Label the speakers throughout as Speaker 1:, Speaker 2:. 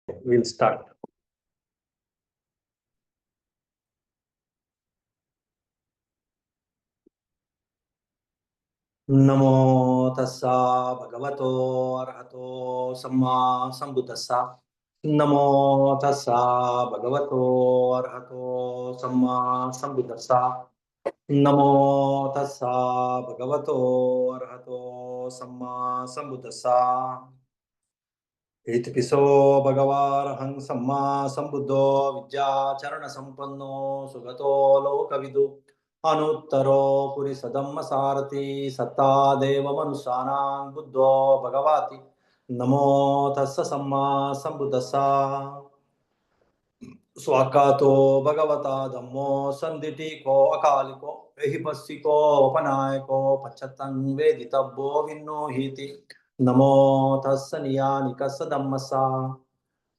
Speaker 1: We'll start. Namo tassa bhagavato arahato samma sambuddhassa. Namo tassa bhagavato arahato samma sambuddhassa. Namo tassa bhagavato arahato samma sambuddhassa. Itipiso bhagavarahang samma sambuddho vidyacharana sampanno sugato lokavidu anuttaro purisadamma sarati satta deva manusanang buddho bhagavati namo tassa samma sambuddhassa. Swakato bhagavata dhammo sanditiko akaliko ehipassiko upanayako pachatang veditabbo vinnohiti namo tassa niyanikassa dhammasa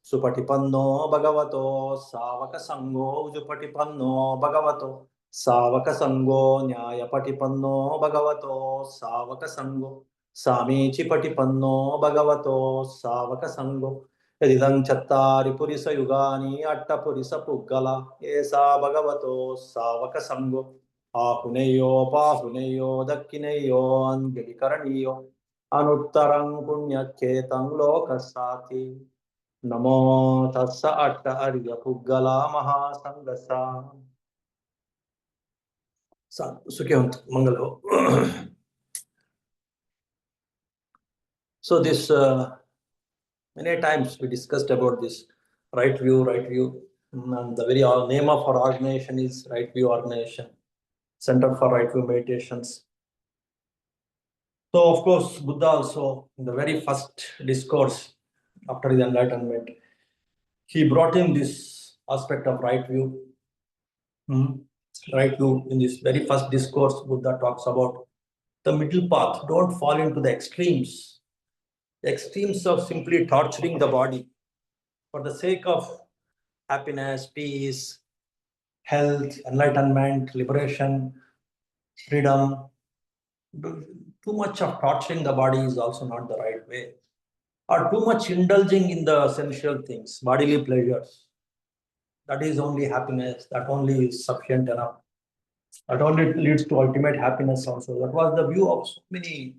Speaker 1: supatipanno bhagavato savaka sangho ujupatipanno bhagavato savaka sangho nyayapatipanno bhagavato savaka sangho samichi patipanno bhagavato savaka sangho Idaṃ chattari purisa yugani atta purisa puggala esa bhagavato savaka sangho ahuneyo pahuneyo dakkineyo anjalikaraniyo anuttarang punyaketang lokasati namo tassa atta arya puggala mahasangasa. Sukhitā mangalo. So this many times we discussed about this right view, and the very name of our organization is Right View Organization, Center for Right View Meditations. So of course, Buddha also, in the very first discourse after the enlightenment, he brought in this aspect of right view. Right view, in this very first discourse, Buddha talks about the middle path. Don't fall into the extremes. The extremes of simply torturing the body for the sake of happiness, peace, health, enlightenment, liberation, freedom. Too much of torturing the body is also not the right way. Or too much indulging in the sensual things, bodily pleasures. That is only happiness, that only is sufficient enough. That only leads to ultimate happiness also. That was the view of so many,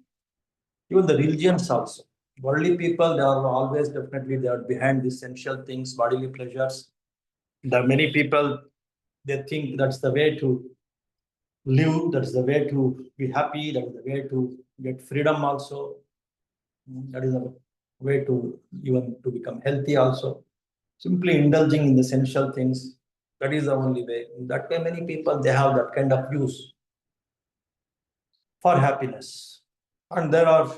Speaker 1: even the religions also. Worldly people, they are always definitely they are behind these essential things, bodily pleasures. There are many people, they think that's the way to live, that's the way to be happy, that's the way to get freedom also. That is the way to even to become healthy also. Simply indulging in the essential things, that is the only way. In that way, many people, they have that kind of views for happiness. And there are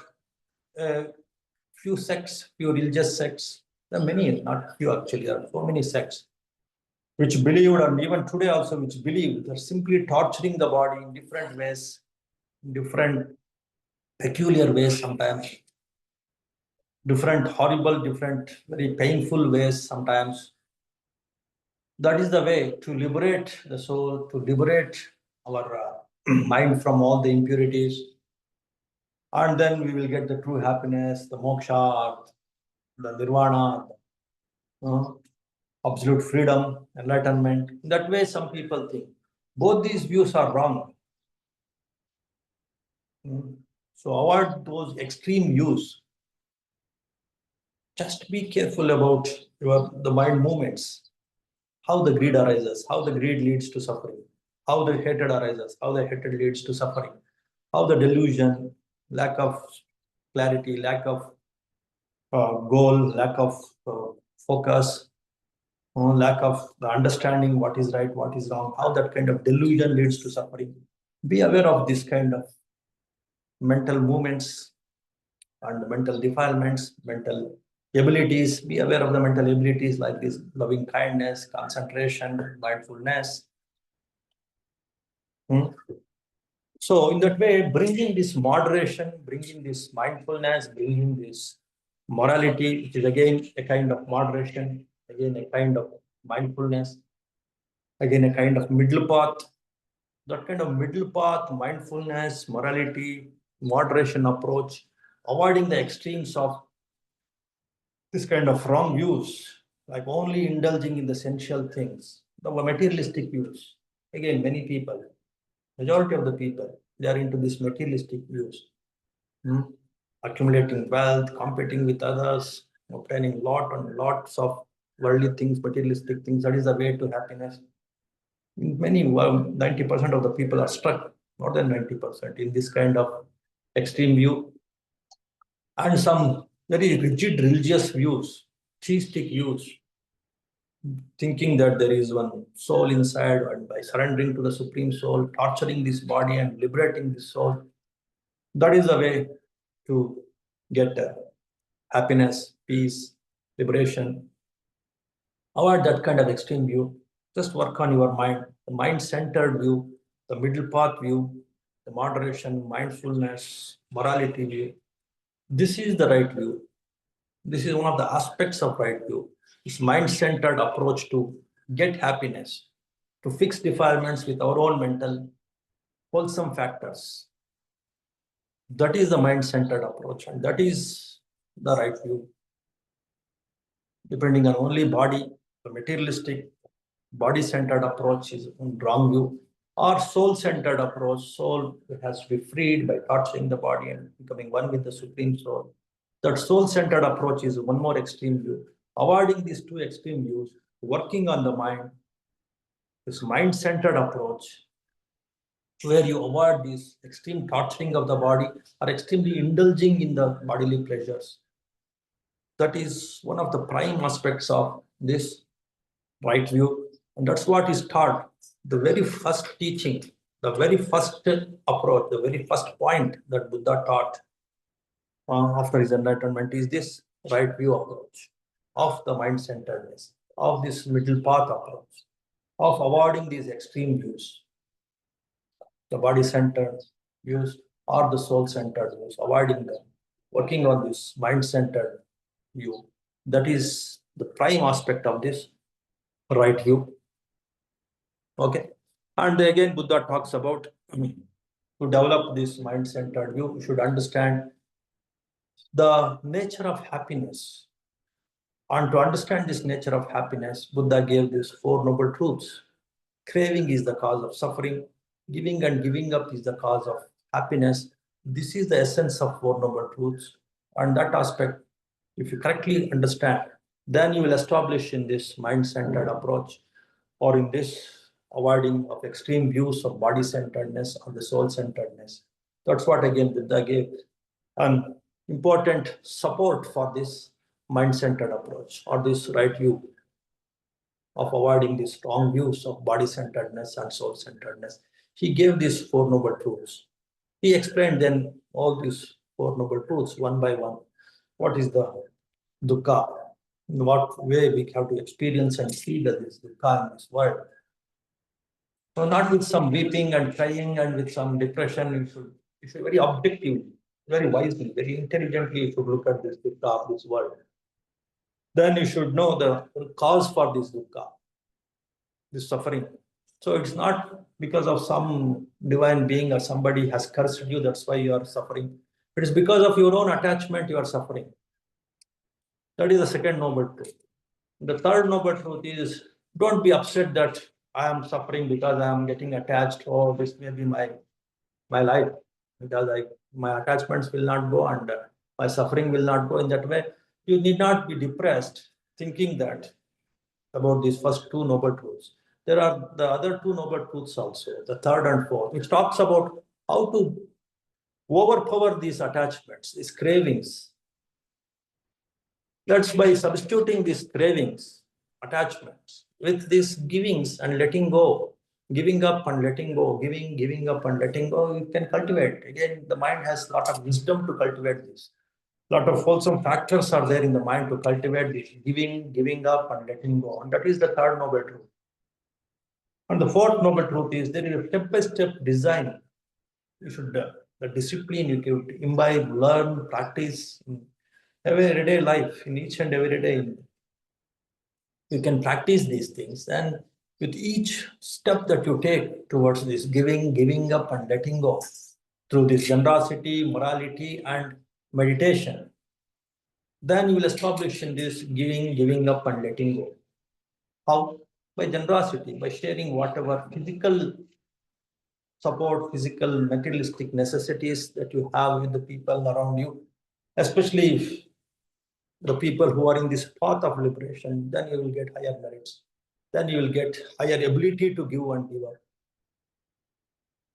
Speaker 1: few sects, few religious sects. There are many, not few actually, there are so many sects which believed, and even today also, which believe they're simply torturing the body in different ways, different peculiar ways sometimes, different horrible, different very painful ways sometimes. That is the way to liberate the soul, to liberate our mind from all the impurities. And then we will get the true happiness, the moksha, the nirvana, absolute freedom, enlightenment. In that way, some people think. Both these views are wrong. So avoid those extreme views. Just be careful about the mind movements. How the greed arises, how the greed leads to suffering, how the hatred arises, how the hatred leads to suffering, how the delusion, lack of clarity, lack of goal, lack of focus, lack of the understanding what is right, what is wrong, how that kind of delusion leads to suffering. Be aware of this kind of mental movements and mental defilements, mental abilities. Be aware of the mental abilities like this loving kindness, concentration, mindfulness. So in that way, bringing this moderation, bringing this mindfulness, bringing this morality, which is again a kind of moderation, again a kind of mindfulness, again a kind of middle path. That kind of middle path, mindfulness, morality, moderation approach, avoiding the extremes of this kind of wrong views, like only indulging in the essential things, the materialistic views. Again, many people, majority of the people, they are into this materialistic views. Accumulating wealth, competing with others, obtaining lot and lots of worldly things, materialistic things. That is the way to happiness. Many, 90% of the people are stuck, more than 90%, in this kind of extreme view. And some very rigid religious views, theistic views, thinking that there is one soul inside, and by surrendering to the Supreme Soul, torturing this body and liberating this soul, that is the way to get happiness, peace, liberation. Avoid that kind of extreme view. Just work on your mind, the mind-centered view, the middle path view, the moderation, mindfulness, morality view. This is the right view. This is one of the aspects of right view. This mind-centered approach to get happiness, to fix defilements with our own mental wholesome factors. That is the mind-centered approach, and that is the right view. Depending on only body, the materialistic, body-centered approach is wrong view, or soul-centered approach. Soul has to be freed by torturing the body and becoming one with the Supreme Soul. That soul-centered approach is one more extreme view. Avoiding these two extreme views, working on the mind, this mind-centered approach, where you avoid this extreme torturing of the body or extremely indulging in the bodily pleasures. That is one of the prime aspects of this right view. And that's what is taught. The very first teaching, the very first approach, the very first point that Buddha taught after his enlightenment is this right view approach of the mind-centeredness, of this middle path approach, of avoiding these extreme views, the body-centered views or the soul-centered views, avoiding them, working on this mind-centered view. That is the prime aspect of this right view. Okay. And again, Buddha talks about to develop this mind-centered view, you should understand the nature of happiness. And to understand this nature of happiness, Buddha gave these four noble truths. Craving is the cause of suffering. Giving and giving up is the cause of happiness. This is the essence of Four Noble Truths. And that aspect, if you correctly understand, then you will establish in this mind-centered approach, or in this avoiding of extreme views of body-centeredness or the soul-centeredness. That's what again Buddha gave an important support for this mind-centered approach, or this right view of avoiding these strong views of body-centeredness and soul-centeredness. He gave these Four Noble Truths. He explained then all these Four Noble Truths one by one. What is the dukkha? In what way we have to experience and see that this dukkha in this world. So not with some weeping and crying and with some depression. You should very objectively, very wisely, very intelligently you should look at this dukkha of this world. Then you should know the cause for this dukkha, this suffering. So it's not because of some divine being or somebody has cursed you, that's why you are suffering. It is because of your own attachment you are suffering. That is the second noble truth. The third noble truth is, don't be upset that I am suffering because I am getting attached, or this may be my life, because my attachments will not go and my suffering will not go. In that way, you need not be depressed thinking that about these first two noble truths. There are the other two noble truths also, the third and fourth, which talks about how to overpower these attachments, these cravings. That's by substituting these cravings, attachments, with these givings and letting go, giving up and letting go, giving up and letting go, you can cultivate. Again, the mind has a lot of wisdom to cultivate this. A lot of wholesome factors are there in the mind to cultivate this giving up and letting go. And that is the third noble truth. And the fourth noble truth is there is a step-by-step design. You should, the discipline you could imbibe, learn, practice in everyday life, in each and every day. You can practice these things. And with each step that you take towards this giving up and letting go, through this generosity, morality, and meditation, Then you will establish in this giving up and letting go. How? By generosity, by sharing whatever physical support, physical, materialistic necessities that you have with the people around you, especially if the people who are in this path of liberation, then you will get higher merits. Then you will get higher ability to give and give up.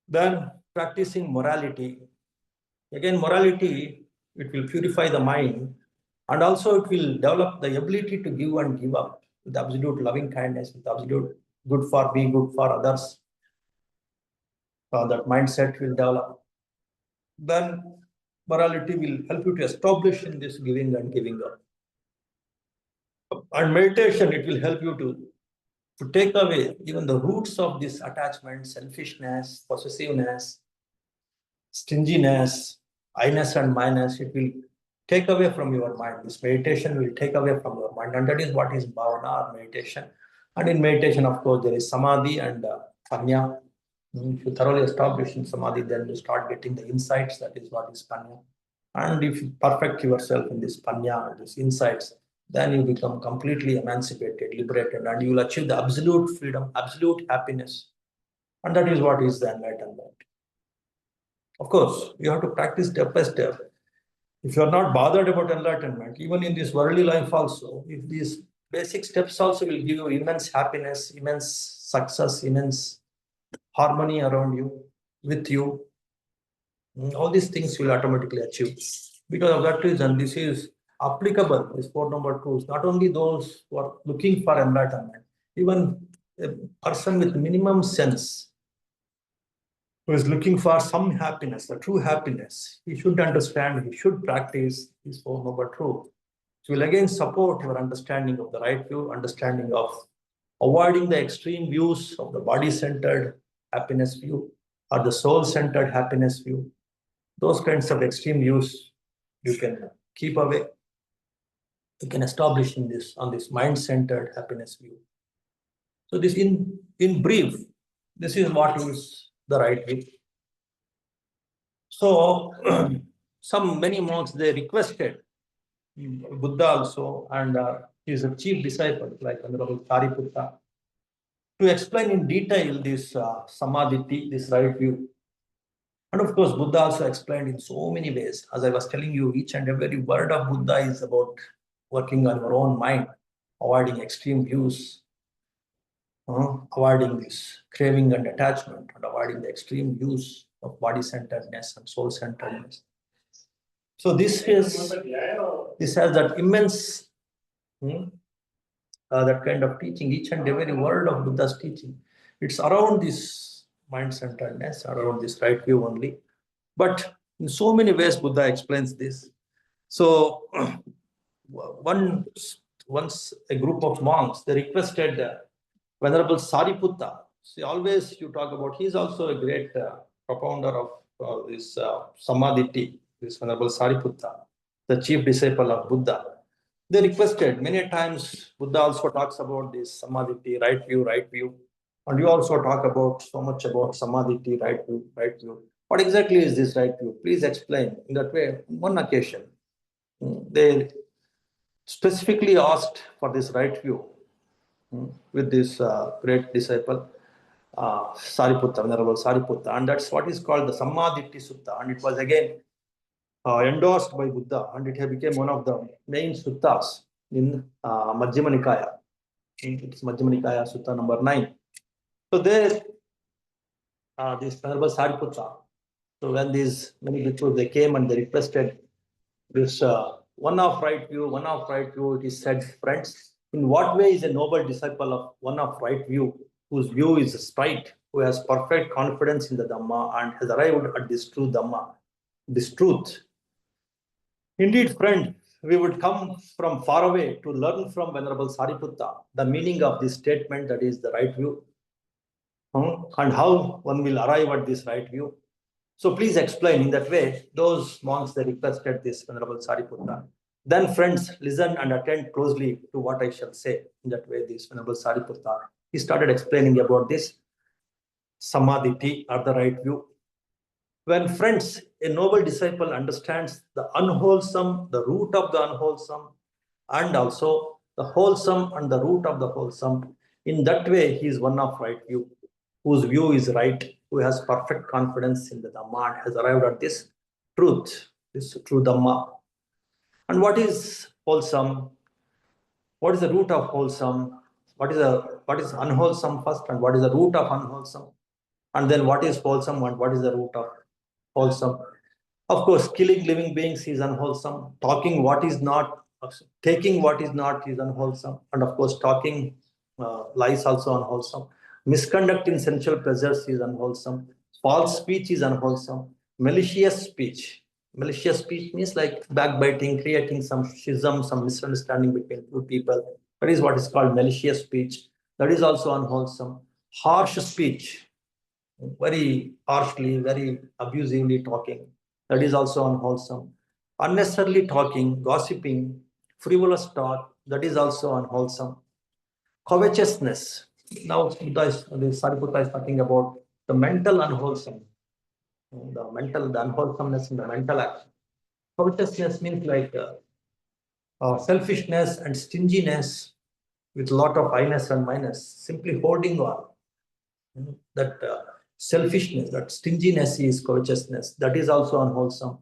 Speaker 1: Then practicing morality. Again, morality, it will purify the mind, and also it will develop the ability to give and give up with absolute loving kindness, with absolute good for being good for others. That mindset will develop. Then morality will help you to establish in this giving and giving up. And meditation, it will help you to take away even the roots of this attachment, selfishness, possessiveness, stinginess, I-ness and minus. It will take away from your mind. This meditation will take away from your mind. And that is what is bhavana or meditation. And in meditation, of course, there is samadhi and panya. If you thoroughly establish in samadhi, then you start getting the insights. That is what is panya. And if you perfect yourself in this panya, these insights, then you become completely emancipated, liberated, and you will achieve the absolute freedom, absolute happiness. And that is what is the enlightenment. Of course, you have to practice step by step. If you are not bothered about enlightenment, even in this worldly life also, if these basic steps also will give you immense happiness, immense success, immense harmony around you, with you, all these things will automatically achieve. Because of that reason, this is applicable, this 4 number truths, not only those who are looking for enlightenment, even a person with minimum sense who is looking for some happiness, the true happiness, he should understand, he should practice this 4 number truth. It will again support your understanding of the right view, understanding of avoiding the extreme views of the body-centered happiness view or the soul-centered happiness view. Those kinds of extreme views you can keep away. You can establish in this on this mind-centered happiness view. So this in brief, this is what is the right way. So many monks, they requested Buddha also, and he is a chief disciple like Honorable Sariputta, to explain in detail this samadhi, this right view. And of course, Buddha also explained in so many ways. As I was telling you, each and every word of Buddha is about working on your own mind, avoiding extreme views, avoiding this craving and attachment, and avoiding the extreme views of body-centeredness and soul-centeredness. So this has that immense, that kind of teaching. Each and every word of Buddha's teaching, it's around this mind-centeredness, around this right view only. But in so many ways, Buddha explains this. So once a group of monks, they requested Venerable Sariputta. See, always you talk about, he's also a great propounder of this samadhi, this Venerable Sariputta, the chief disciple of Buddha. They requested many times. Buddha also talks about this samadhi, right view. And you also talk about so much about samadhi, right view. What exactly is this right view? Please explain. In that way, on one occasion, they specifically asked for this right view with this great disciple, Sariputta, Venerable Sariputta. And that's what is called the Samadhi Sutta. And it was again endorsed by Buddha, and it became one of the main suttas in Majjhima Nikaya. It's Majjhima Nikaya Sutta number 9. So there, this Venerable Sariputta, so when these many bhikkhus, they came and they requested this one of right view, it is said, friends, in what way is a noble disciple of one of right view, whose view is straight, who has perfect confidence in the Dhamma and has arrived at this true Dhamma, this truth? Indeed, friend, we would come from far away to learn from Venerable Sariputta the meaning of this statement, that is the right view, and how one will arrive at this right view. So please explain. In that way, those monks, they requested this Venerable Sariputta. Then friends, listen and attend closely to what I shall say. In that way, this Venerable Sariputta, he started explaining about this samadhi or the right view. When friends, a noble disciple understands the unwholesome, the root of the unwholesome, and also the wholesome and the root of the wholesome, in that way he is one of right view, whose view is right, who has perfect confidence in the Dhamma and has arrived at this truth, this true Dhamma. And what is wholesome? What is the root of wholesome? What is unwholesome first, and what is the root of unwholesome? And then what is wholesome and what is the root of wholesome? Of course, killing living beings is unwholesome. Talking what is not, taking what is not is unwholesome. And of course, talking lies also unwholesome. Misconduct in sensual pleasures is unwholesome. False speech is unwholesome. Malicious speech. Malicious speech means like backbiting, creating some schism, some misunderstanding between two people. That is what is called malicious speech. That is also unwholesome. Harsh speech, very harshly, very abusively talking. That is also unwholesome. Unnecessarily talking, gossiping, frivolous talk, that is also unwholesome. Covetousness. Now, Sariputta is talking about the mental unwholesome, the unwholesomeness in the mental action. Covetousness means like selfishness and stinginess with a lot of I-ness and minus, simply holding on. That selfishness, that stinginess is covetousness. That is also unwholesome.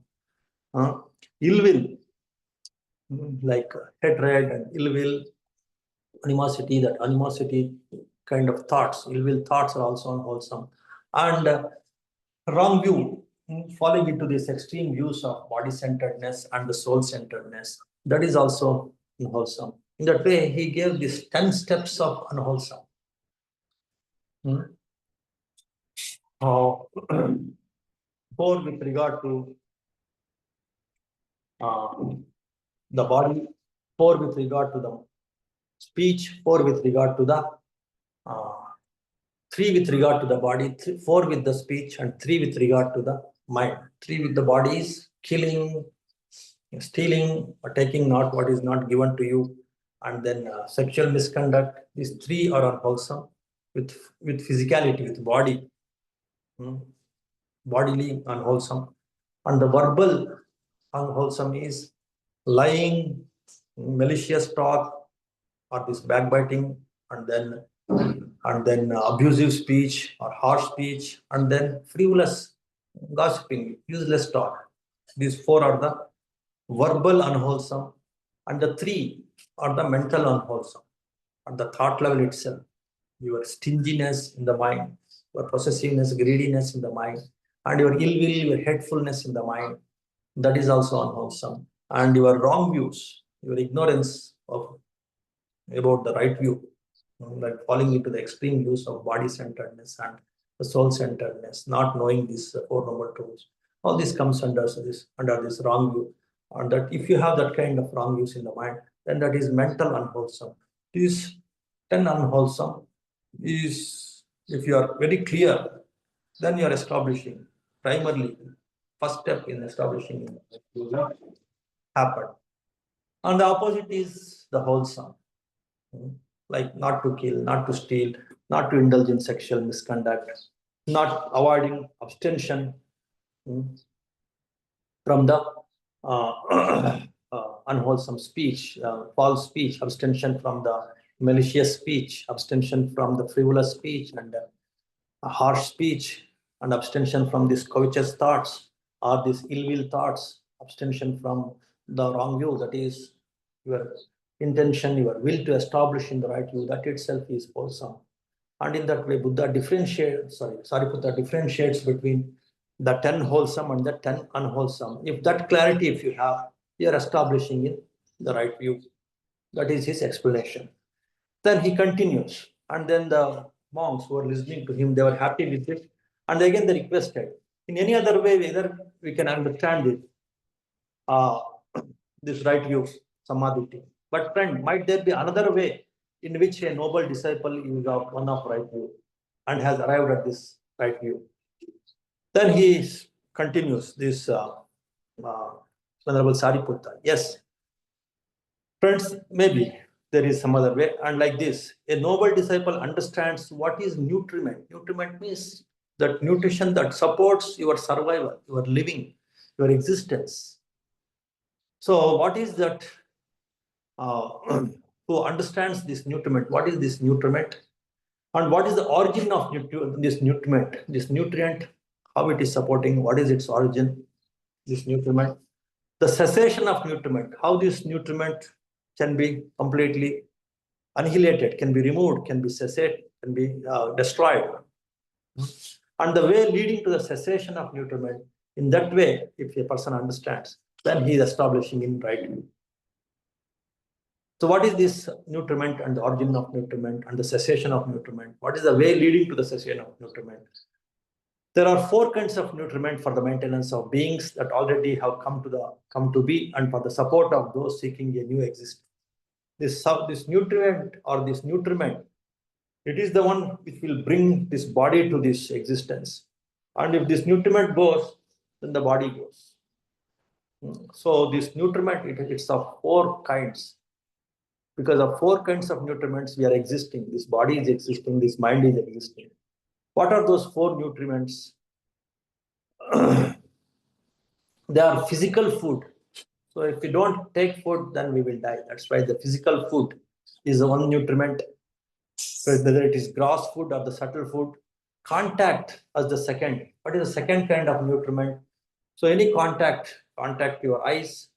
Speaker 1: Ill will, like hatred and ill will, animosity, that animosity kind of thoughts, ill will thoughts are also unwholesome. And wrong view, falling into these extreme views of body-centeredness and the soul-centeredness, that is also unwholesome. In that way, he gave these 10 steps of unwholesome. Four with regard to the body, 4 with regard to the speech, 4 with regard to the 3 with regard to the body, 4 with the speech, and 3 with regard to the mind. 3 with the body is killing, stealing, or taking not what is not given to you, and then sexual misconduct. These 3 are unwholesome with physicality, with body, bodily unwholesome. And the verbal unwholesome is lying, malicious talk, or this backbiting, and then abusive speech or harsh speech, and then frivolous gossiping, useless talk. These 4 are the verbal unwholesome, and the 3 are the mental unwholesome. At the thought level itself, your stinginess in the mind, your possessiveness, greediness in the mind, and your ill will, your hatefulness in the mind, that is also unwholesome. And your wrong views, your ignorance about the right view, like falling into the extreme views of body-centeredness and the soul-centeredness, not knowing these 4 noble truths. All this comes under this wrong view. And that if you have that kind of wrong views in the mind, then that is mental unwholesome. These 10 unwholesome is, if you are very clear, then you are establishing, primarily, first step in establishing happen. And the opposite is the wholesome, like not to kill, not to steal, not to indulge in sexual misconduct, not avoiding abstention from the unwholesome speech, false speech, abstention from the malicious speech, abstention from the frivolous speech and harsh speech, and abstention from these covetous thoughts or these ill will thoughts, abstention from the wrong view, that is your intention, your will to establish in the right view, that itself is wholesome. And in that way, Buddha differentiates, Sariputta differentiates between the 10 wholesome and the 10 unwholesome. If that clarity, if you have, you are establishing in the right view. That is his explanation. Then he continues, and then the monks who were listening to him, they were happy with it. And again, they requested, in any other way, whether we can understand it, this right view, samadhi. But friend, might there be another way in which a noble disciple is of one of right view and has arrived at this right view? Then he continues this Venerable Sariputta. Yes, friends, maybe there is some other way. And like this, a noble disciple understands what is nutriment. Nutriment means that nutrition that supports your survival, your living, your existence. So what is that? Who understands this nutriment? What is this nutriment? And what is the origin of this nutriment? This nutrient, how it is supporting, what is its origin, this nutriment? The cessation of nutriment, how this nutriment can be completely annihilated, can be removed, can be cessate, can be destroyed. And the way leading to the cessation of nutriment, in that way, if a person understands, then he is establishing in right view. So what is this nutriment and the origin of nutriment and the cessation of nutriment? What is the way leading to the cessation of nutriment? There are 4 kinds of nutriment for the maintenance of beings that already have come to be, and for the support of those seeking a new existence. This nutrient or this nutriment, it is the one which will bring this body to this existence. And if this nutriment goes, then the body goes. So this nutriment, it's of 4 kinds. Because of 4 kinds of nutriments, we are existing. This body is existing, this mind is existing. What are those 4 nutriments? They are physical food. So if we don't take food, then we will die. That's why the physical food is the one nutriment. Whether it is gross food or the subtle food. Contact as the second. What is the second kind of nutriment? So any contact your eyes,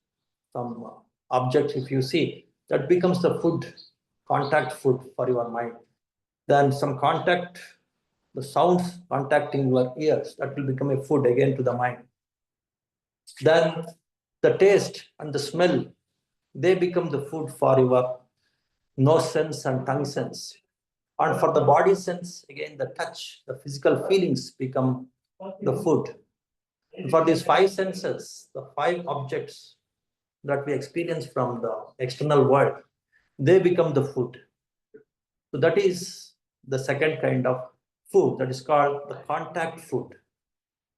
Speaker 1: some object if you see, that becomes the food, contact food for your mind. Then some contact, the sounds contacting your ears, that will become a food again to the mind. Then the taste and the smell, they become the food for your nose sense and tongue sense. And for the body sense, again, the touch, the physical feelings become the food. For these 5 senses, the 5 objects that we experience from the external world, they become the food. So that is the second kind of food, that is called the contact food.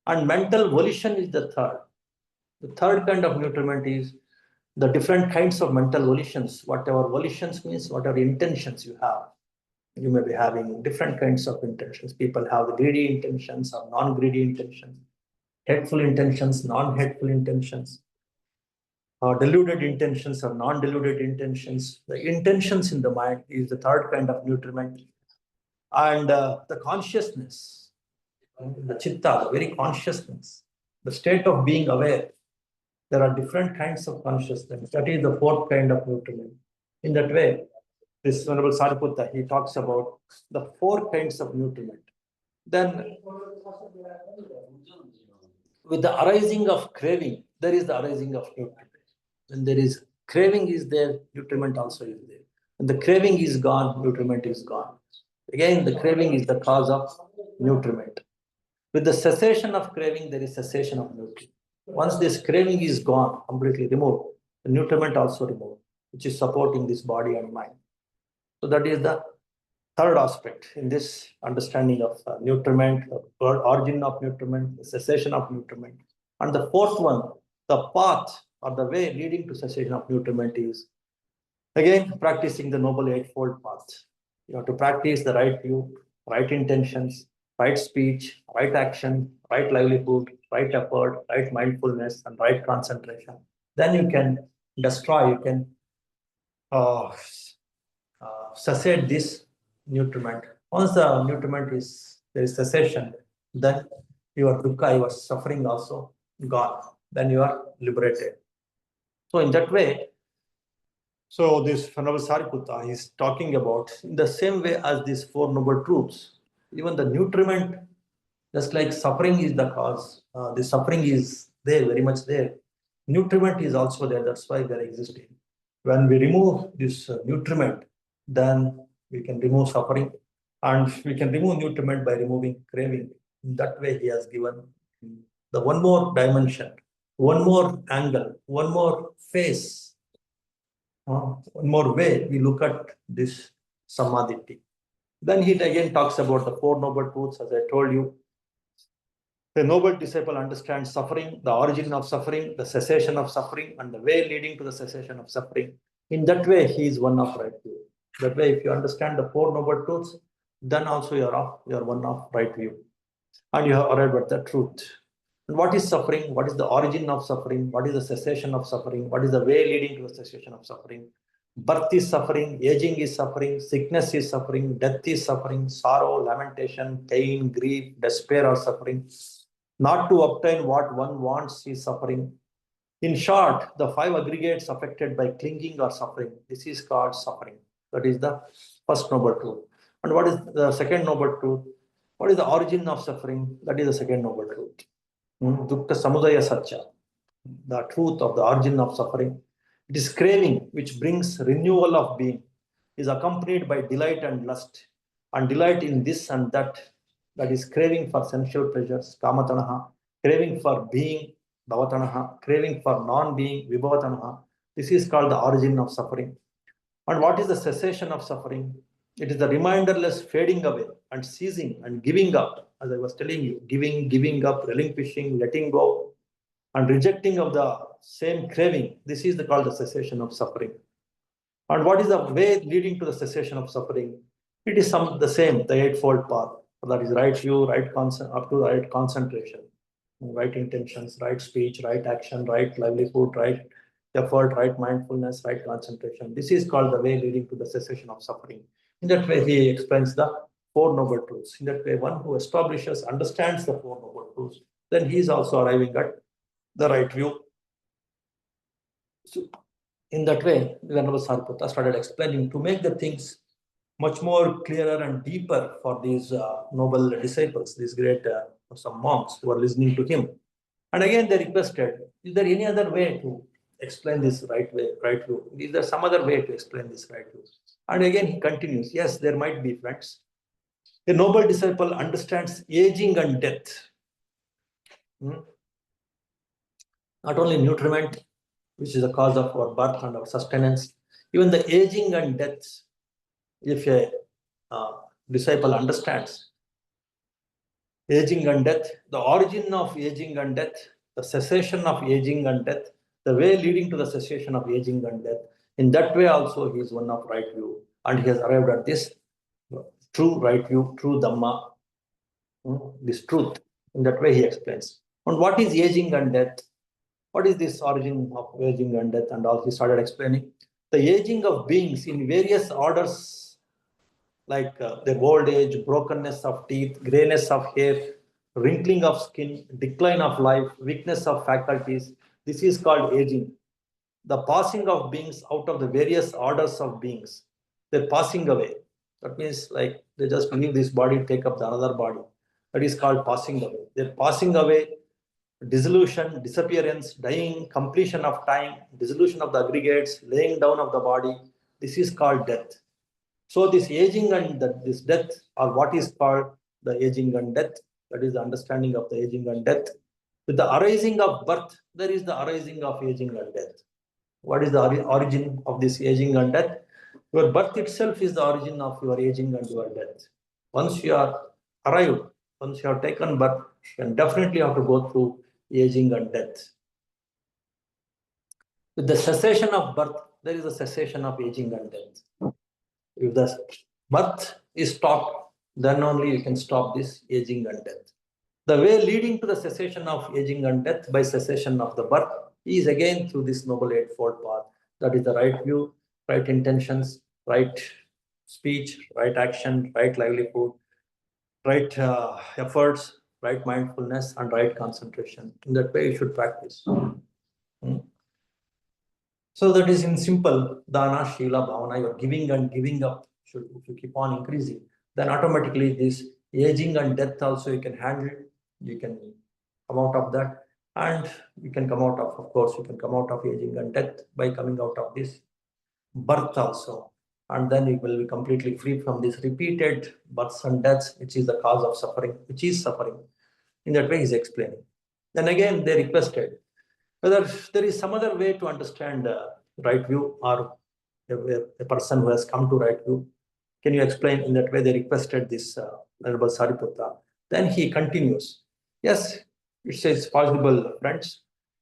Speaker 1: And mental volition is the third. The third kind of nutriment is the different kinds of mental volitions. Whatever volitions means, whatever intentions you have. You may be having different kinds of intentions. People have the greedy intentions or non-greedy intentions, hateful intentions, non-hateful intentions, deluded intentions or non-deluded intentions. The intentions in the mind is the third kind of nutriment. And the consciousness, the chitta, the very consciousness, the state of being aware. There are different kinds of consciousness. That is the 4th kind of nutriment. In that way, this Venerable Sariputta, he talks about the 4 kinds of nutriment. Then, with the arising of craving, there is the arising of nutriment. When there is craving is there, nutriment also is there. When the craving is gone, nutriment is gone. Again, the craving is the cause of nutriment. With the cessation of craving, there is cessation of nutriment. Once this craving is gone, completely removed, the nutriment also removed, which is supporting this body and mind. So that is the third aspect in this understanding of nutriment, the origin of nutriment, the cessation of nutriment. And the 4th one, the path or the way leading to cessation of nutriment is, again, practicing the Noble Eightfold Path. You have to practice the right view, right intentions, right speech, right action, right livelihood, right effort, right mindfulness, and right concentration. Then you can destroy, you can cessate this nutriment. Once the nutriment is, there is cessation, then your dukkha, your suffering also gone. Then you are liberated. So in that way, so this Venerable Sariputta is talking about in the same way as these 4 noble truths, even the nutriment, just like suffering is the cause, the suffering is there, very much there. Nutriment is also there, that's why they are existing. When we remove this nutriment, then we can remove suffering, and we can remove nutriment by removing craving. In that way, he has given the one more dimension, one more angle, one more face, one more way we look at this samadhi. Then he again talks about the 4 noble truths, as I told you. The noble disciple understands suffering, the origin of suffering, the cessation of suffering, and the way leading to the cessation of suffering. In that way, he is one of right view. That way, if you understand the 4 noble truths, then also you are one of right view. and you have arrived at the truth. And what is suffering? What is the origin of suffering? What is the cessation of suffering? What is the way leading to the cessation of suffering? Birth is suffering, aging is suffering, sickness is suffering, death is suffering, sorrow, lamentation, pain, grief, despair are suffering. Not to obtain what one wants is suffering. In short, the 5 aggregates affected by clinging are suffering. This is called suffering. That is the first noble truth. And what is the second noble truth? What is the origin of suffering? That is the second noble truth. Dukkha samudaya satya, the truth of the origin of suffering. It is craving which brings renewal of being, is accompanied by delight and lust, and delight in this and that is craving for sensual pleasures, kamatanaha, craving for being, bhavatanaha, craving for non-being, vibhavatanaha. This is called the origin of suffering. And what is the cessation of suffering? It is the reminderless fading away and ceasing and giving up, as I was telling you, giving up, relinquishing, letting go, and rejecting of the same craving. This is called the cessation of suffering. And what is the way leading to the cessation of suffering? It is the same, the eightfold path. That is right view, up to right concentration, right intentions, right speech, right action, right livelihood, right effort, right mindfulness, right concentration. This is called the way leading to the cessation of suffering. In that way, he explains the 4 noble truths. In that way, one who establishes, understands the 4 noble truths, then he is also arriving at the right view. So, in that way, the Venerable Sariputta started explaining to make the things much more clearer and deeper for these noble disciples, these great some monks who are listening to him. And again, they requested, is there any other way to explain this right view? Is there some other way to explain this right view? And again, he continues, yes, there might be, friends. A noble disciple understands aging and death. Not only nutriment, which is the cause of our birth and our sustenance, even the aging and death. If a disciple understands aging and death, the origin of aging and death, the cessation of aging and death, the way leading to the cessation of aging and death, in that way also he is one of right view, and he has arrived at this true right view, true Dhamma, this truth. In that way he explains. And what is aging and death? What is this origin of aging and death? And all he started explaining. The aging of beings in various orders, like their old age, brokenness of teeth, grayness of hair, wrinkling of skin, decline of life, weakness of faculties. This is called aging. The passing of beings out of the various orders of beings. They're passing away. That means like they just leave this body, take up the another body. That is called passing away. They're passing away. Dissolution, disappearance, dying, completion of time, dissolution of the aggregates, laying down of the body. This is called death. So this aging and this death are what is called the aging and death. That is the understanding of the aging and death. With the arising of birth, there is the arising of aging and death. What is the origin of this aging and death? Your birth itself is the origin of your aging and your death. Once you are arrived, once you have taken birth, you can definitely have to go through aging and death. With the cessation of birth, there is a cessation of aging and death. If the birth is stopped, then only you can stop this aging and death. The way leading to the cessation of aging and death by cessation of the birth is again through this noble eightfold path. That is the right view, right intentions, right speech, right action, right livelihood, right efforts, right mindfulness, and right concentration. In that way, you should practice. So that is in simple, dāna, shīla, bhavana, your giving and giving up should, if you keep on increasing, then automatically this aging and death also you can handle. You can come out of that, and you can come out of course, you can come out of aging and death by coming out of this birth also. And then you will be completely free from this repeated births and deaths, which is the cause of suffering, which is suffering. In that way, he's explaining. Then again, they requested whether there is some other way to understand right view, or a person who has come to right view. Can you explain? In that way, they requested this Venerable Sariputta. Then he continues. Yes, it says possible, friends.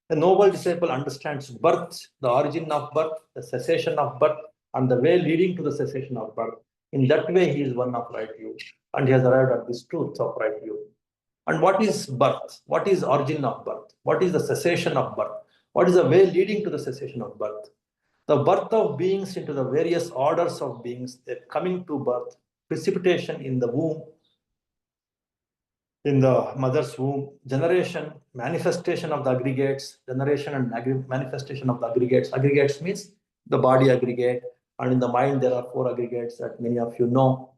Speaker 1: The noble disciple understands birth, the origin of birth, the cessation of birth, and the way leading to the cessation of birth. In that way, he is one of right view, and he has arrived at this truth of right view. And what is birth? What is origin of birth? What is the cessation of birth? What is the way leading to the cessation of birth? The birth of beings into the various orders of beings, they're coming to birth, precipitation in the womb, in the mother's womb, generation, manifestation of the aggregates, generation and manifestation of the aggregates. Aggregates means the body aggregate, and in the mind there are 4 aggregates that many of you know,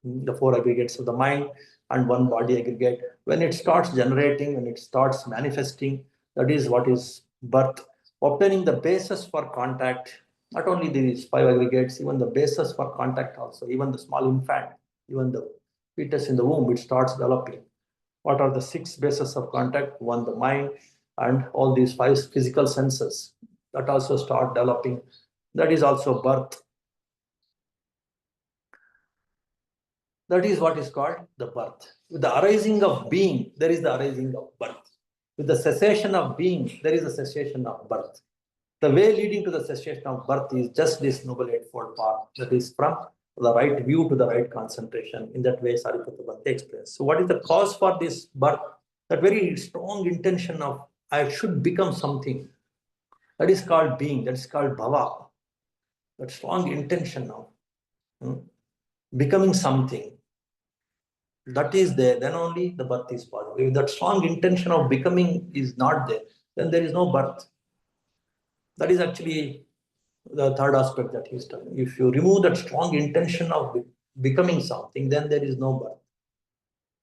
Speaker 1: the 4 aggregates of the mind and 1 body aggregate. When it starts generating, when it starts manifesting, that is what is birth. Obtaining the basis for contact, not only these 5 aggregates, even the basis for contact also, even the small infant, even the fetus in the womb, it starts developing. What are the 6 bases of contact? 1, the mind, and all these 5 physical senses that also start developing. That is also birth. That is what is called the birth. With the arising of being, there is the arising of birth. With the cessation of being, there is a cessation of birth. The way leading to the cessation of birth is just this Noble Eightfold Path, that is from the right view to the right concentration. In that way, Sariputta Bhakti explains. So what is the cause for this birth? That very strong intention of I should become something. That is called being, that is called bhava. That strong intention of becoming something. That is there, then only the birth is possible. If that strong intention of becoming is not there, then there is no birth. That is actually the third aspect that he's telling. If you remove that strong intention of becoming something, then there is no birth.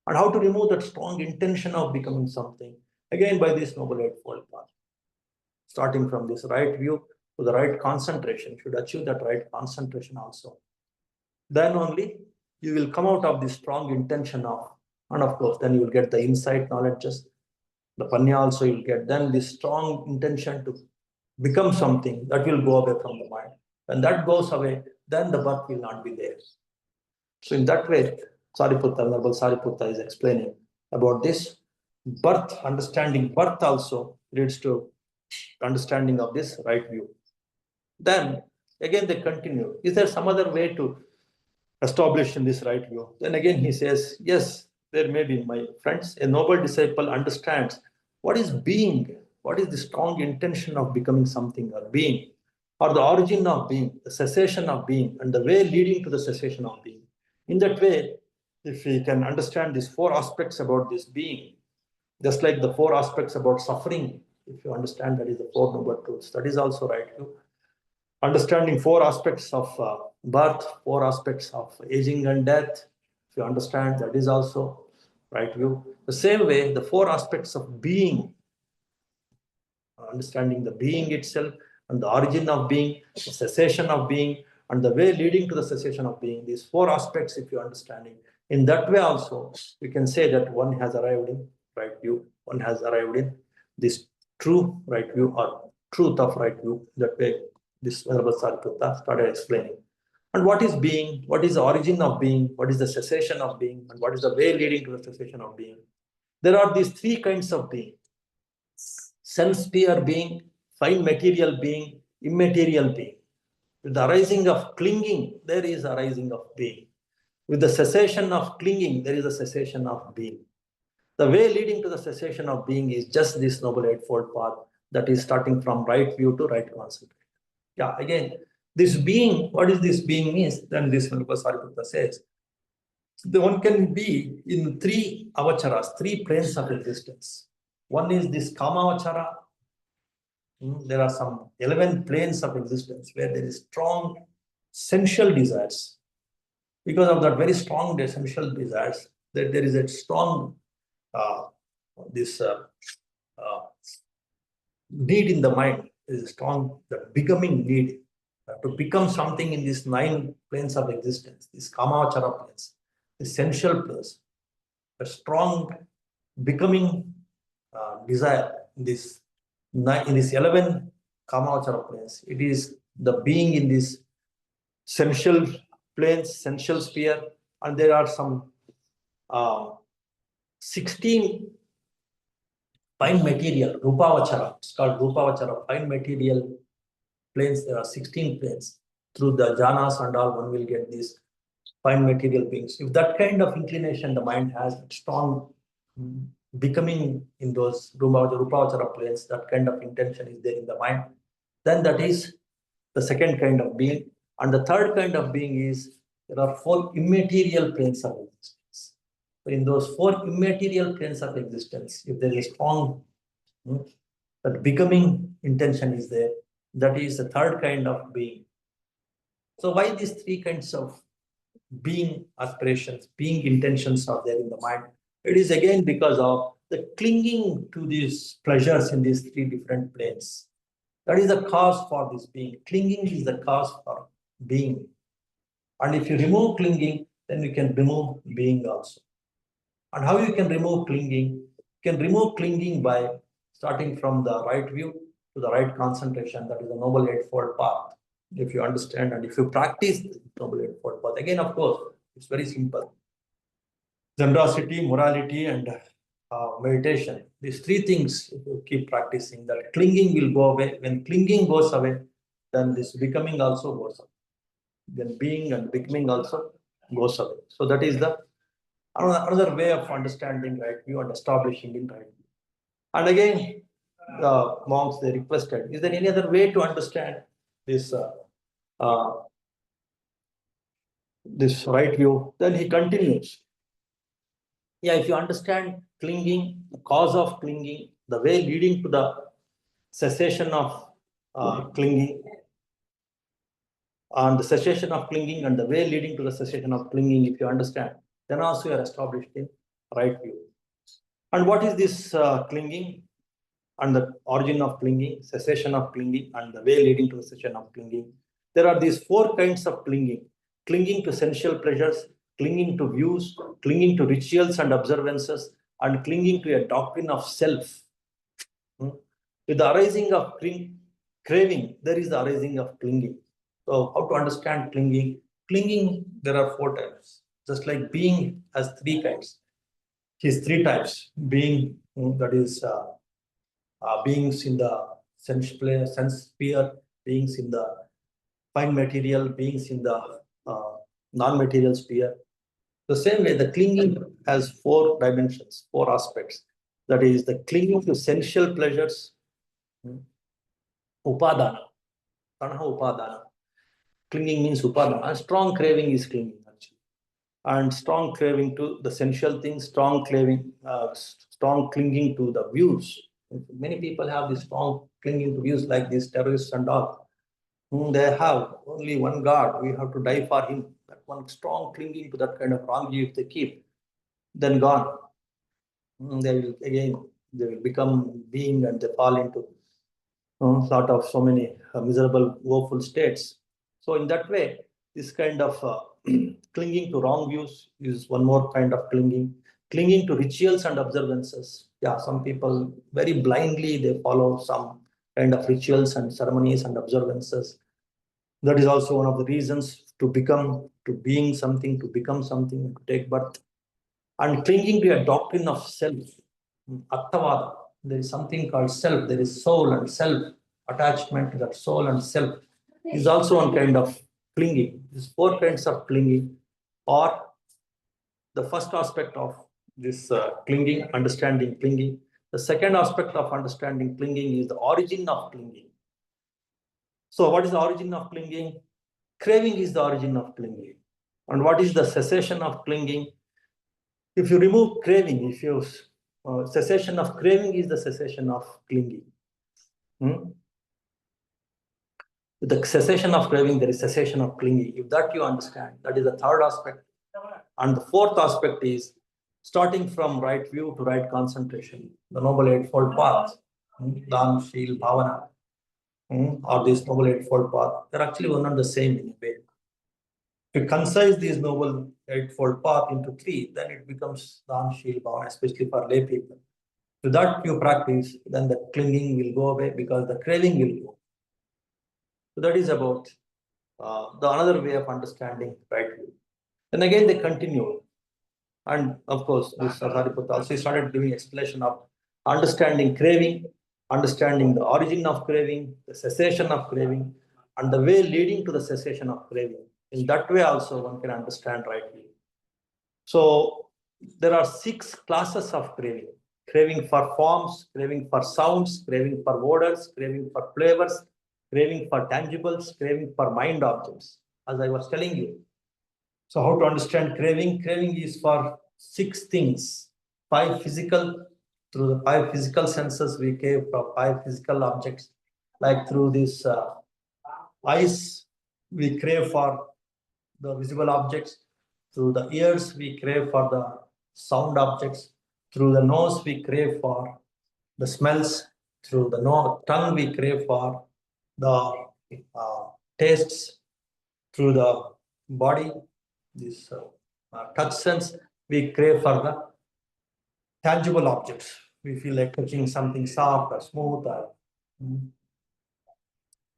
Speaker 1: And how to remove that strong intention of becoming something? Again, by this Noble Eightfold Path. Starting from this right view to the right concentration, you should achieve that right concentration also. Then only you will come out of this strong intention of, and of course, then you will get the insight, knowledges, the panya also you will get. Then this strong intention to become something, that will go away from the mind. When that goes away, then the birth will not be there. So in that way, Sariputta, Venerable Sariputta is explaining about this birth. Understanding birth also leads to understanding of this right view. Then again they continue. Is there some other way to establish in this right view? Then again he says, yes, there may be, my friends. A noble disciple understands what is being, what is the strong intention of becoming something or being, or the origin of being, the cessation of being, and the way leading to the cessation of being. In that way, if we can understand these 4 aspects about this being, just like the 4 aspects about suffering, if you understand that is the 4 noble truths, that is also right view. Understanding 4 aspects of birth, 4 aspects of aging and death, if you understand, that is also right view. The same way, the 4 aspects of being, understanding the being itself and the origin of being, the cessation of being, and the way leading to the cessation of being, these 4 aspects, if you understanding, in that way also, we can say that one has arrived in right view, one has arrived in this true right view or truth of right view. That way, this Venerable Sariputta started explaining. And what is being? What is the origin of being? What is the cessation of being? And what is the way leading to the cessation of being? There are these 3 kinds of being. Sense-sphere being, fine material being, immaterial being. With the arising of clinging, there is arising of being. With the cessation of clinging, there is a cessation of being. The way leading to the cessation of being is just this Noble Eightfold Path, that is starting from right view to right concentration. Yeah, again, this being, what is this being means? Then this Venerable Sariputta says, the one can be in 3 avacharas, 3 planes of existence. One is this kamavachara. There are some 11 planes of existence where there is strong sensual desires. Because of that very strong sensual desires, there is a strong need in the mind. There is a strong becoming need to become something in these 9 planes of existence, these kamavachara planes, the sensual planes, a strong becoming desire in this 11 kamavachara planes. It is the being in this sensual planes, sensual sphere, and there are some 16 fine material, rupavachara. It's called rupavachara, fine material planes. There are 16 planes. Through the jhanas and all, one will get these fine material beings. If that kind of inclination the mind has, strong becoming in those Rupavachara planes, that kind of intention is there in the mind, then that is the second kind of being. And the third kind of being is there are four immaterial planes of existence. So in those four immaterial planes of existence, if there is a strong that becoming intention is there, that is the third kind of being. So why these three kinds of being aspirations, being intentions are there in the mind? It is again because of the clinging to these pleasures in these three different planes. That is the cause for this being. Clinging is the cause for being. And if you remove clinging, then you can remove being also. And how you can remove clinging? You can remove clinging by starting from the right view to the right concentration. That is the Noble Eightfold Path. If you understand and if you practice the Noble Eightfold Path, again, of course, it's very simple. Generosity, morality, and meditation. These three things, if you keep practicing, that clinging will go away. When clinging goes away, then this becoming also goes away. Then being and becoming also goes away. So that is the another way of understanding right view and establishing in right view. And again, the monks, they requested, is there any other way to understand this this right view? Then he continues. Yeah, if you understand clinging, the cause of clinging, the way leading to the cessation of clinging, and the cessation of clinging and the way leading to the cessation of clinging, if you understand, then also you are established in right view. And what is this clinging and the origin of clinging, cessation of clinging, and the way leading to the cessation of clinging? There are these four kinds of clinging: clinging to sensual pleasures, clinging to views, clinging to rituals and observances, and clinging to a doctrine of self. With the arising of craving, there is the arising of clinging. So how to understand clinging? Clinging, there are four types. Just like being has three kinds. His three types. Being, that is beings in the sense sphere, beings in the fine material, beings in the non-material sphere. The same way, the clinging has four dimensions, four aspects. That is the clinging to sensual pleasures, upadana. Upadana. Clinging means upadana. Strong craving is clinging actually. And strong craving to the sensual things, strong clinging to the views. Many people have this strong clinging to views like these terrorists and all. They have only one God, we have to die for him. That one strong clinging to that kind of wrong view, if they keep, then gone. They will become being and they fall into sort of so many miserable, woeful states. So in that way, this kind of clinging to wrong views is one more kind of clinging. Clinging to rituals and observances. Yeah, some people very blindly, they follow some kind of rituals and ceremonies and observances. That is also one of the reasons to become, to being something, to become something, to take birth. And clinging to a doctrine of self, attavada. There is something called self, there is soul and self, attachment to that soul and self is also one kind of clinging. These four kinds of clinging are the first aspect of this clinging, understanding clinging. The second aspect of understanding clinging is the origin of clinging. So what is the origin of clinging? Craving is the origin of clinging. And what is the cessation of clinging? If you remove craving, if you cessation of craving is the cessation of clinging. With the cessation of craving, there is cessation of clinging. If that you understand, that is the third aspect. And the fourth aspect is starting from right view to right concentration, the Noble Eightfold Path, dāna, shīla, bhavana, or this Noble Eightfold Path. They're actually one and the same in a way. If you concise these Noble Eightfold Path into three, then it becomes dāna, shīla, bhavana, especially for lay people. If that you practice, then the clinging will go away because the craving will go. So that is about the another way of understanding right view. Then again they continue. And of course, this Sariputta also started giving explanation of understanding craving, understanding the origin of craving, the cessation of craving, and the way leading to the cessation of craving. In that way also one can understand right view. So there are 6 classes of craving. Craving for forms, craving for sounds, craving for odors, craving for flavors, craving for tangibles, craving for mind objects, as I was telling you. So how to understand craving? Craving is for 6 things. 5 physical, through the 5 physical senses, we crave for 5 physical objects. Like through this eyes, we crave for the visible objects. Through the ears, we crave for the sound objects. Through the nose, we crave for the smells. Through the tongue, we crave for the tastes. Through the body, this touch sense, we crave for the tangible objects. We feel like touching something soft or smooth or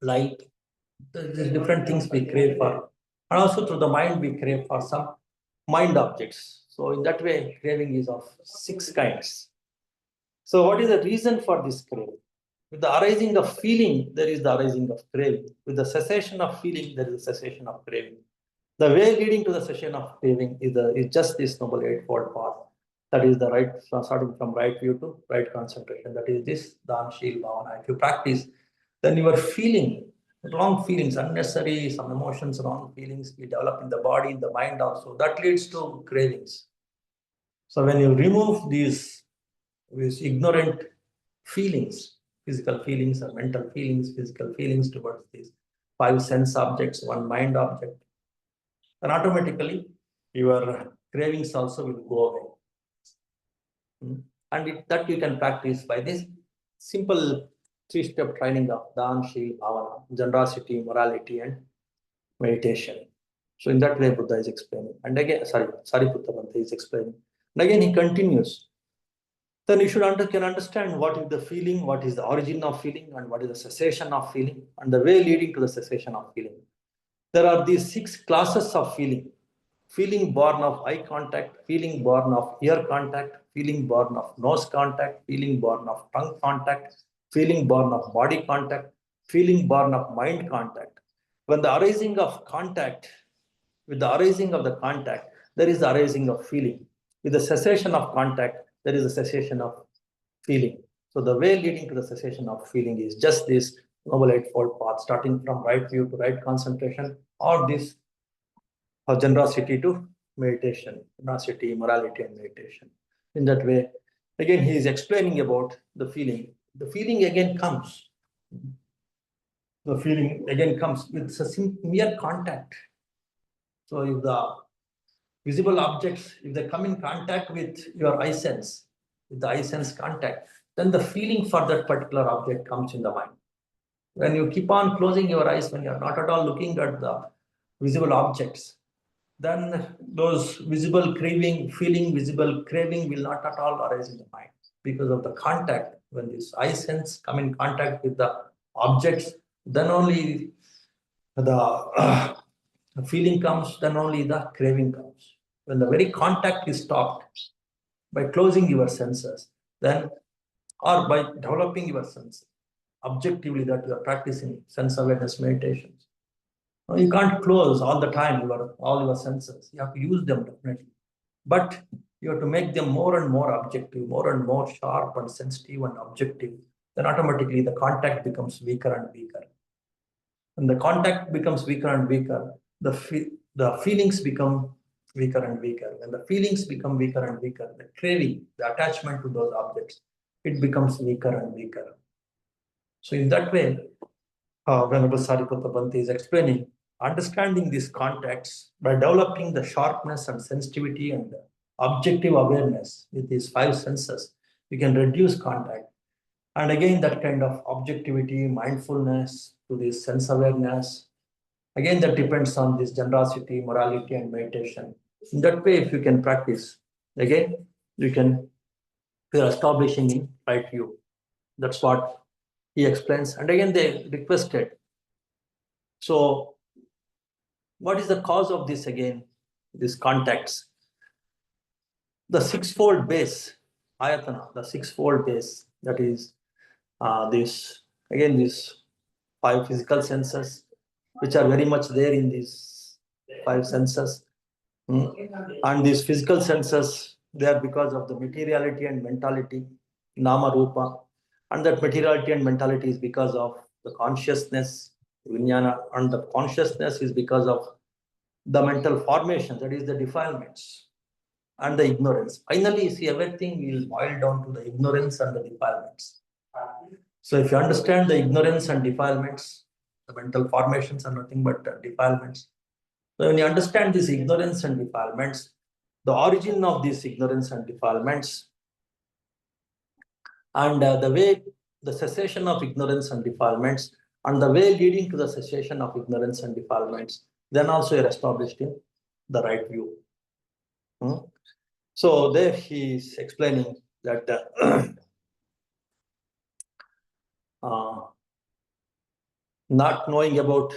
Speaker 1: light. There's different things we crave for. And also through the mind, we crave for some mind objects. So in that way, craving is of 6 kinds. So what is the reason for this craving? With the arising of feeling, there is the arising of craving. With the cessation of feeling, there is a cessation of craving. The way leading to the cessation of craving is just this Noble Eightfold Path. That is the right, starting from right view to right concentration. That is this dāna, shīla, bhavana. If you practice, then you are feeling wrong feelings, unnecessary, some emotions, wrong feelings we develop in the body, in the mind also. That leads to cravings. So when you remove these ignorant feelings, physical feelings or mental feelings, physical feelings towards these 5 sense objects, 1 mind object, then automatically your cravings also will go away. And that you can practice by this simple 3-step training of dāna, shīla, bhavana, generosity, morality, and meditation. So in that way, Buddha is explaining. And again, Sariputta is explaining. And again, he continues. Then you can understand what is the feeling, what is the origin of feeling, and what is the cessation of feeling, and the way leading to the cessation of feeling. There are these 6 classes of feeling. Feeling born of eye contact, feeling born of ear contact, feeling born of nose contact, feeling born of tongue contact, feeling born of body contact, feeling born of mind contact. When the arising of contact, with the arising of the contact, there is the arising of feeling. With the cessation of contact, there is a cessation of feeling. So the way leading to the cessation of feeling is just this Noble Eightfold Path, starting from right view to right concentration, or this generosity to meditation, generosity, morality, and meditation. In that way, again, he is explaining about the feeling. The feeling again comes. The feeling again comes with a mere contact. So if the visible objects, if they come in contact with your eye sense, with the eye sense contact, then the feeling for that particular object comes in the mind. When you keep on closing your eyes, when you're not at all looking at the visible objects, then those visible craving, visible craving will not at all arise in the mind because of the contact. When this eye sense come in contact with the objects, then only the feeling comes, then only the craving comes. When the very contact is stopped by closing your senses, then or by developing your sense objectively, that you are practicing sense awareness meditations. You can't close all the time all your senses. You have to use them definitely. But you have to make them more and more objective, more and more sharp and sensitive and objective. Then automatically the contact becomes weaker and weaker. When the contact becomes weaker and weaker, the feelings become weaker and weaker. When the feelings become weaker and weaker, the craving, the attachment to those objects, it becomes weaker and weaker. So in that way, Venerable Sariputta Bhante is explaining, understanding these contacts by developing the sharpness and sensitivity and objective awareness with these 5 senses, you can reduce contact. And again, that kind of objectivity, mindfulness to this sense awareness, again, that depends on this generosity, morality, and meditation. In that way, if you can practice, again, you are establishing in right view. That's what he explains. And again, they requested. So what is the cause of this again, these contacts? The 6-fold base, ayatana, the 6-fold base, that is these 5 physical senses, which are very much there in these 5 senses. And these physical senses They are because of the materiality and mentality, nama rupa, and that materiality and mentality is because of the consciousness, vijnana, and the consciousness is because of the mental formation, that is the defilements and the ignorance. Finally, you see, everything will boil down to the ignorance and the defilements. So if you understand the ignorance and defilements, the mental formations are nothing but defilements. So when you understand this ignorance and defilements, the origin of these ignorance and defilements, and the way the cessation of ignorance and defilements, and the way leading to the cessation of ignorance and defilements, then also you're established in the right view. So there he is explaining that not knowing about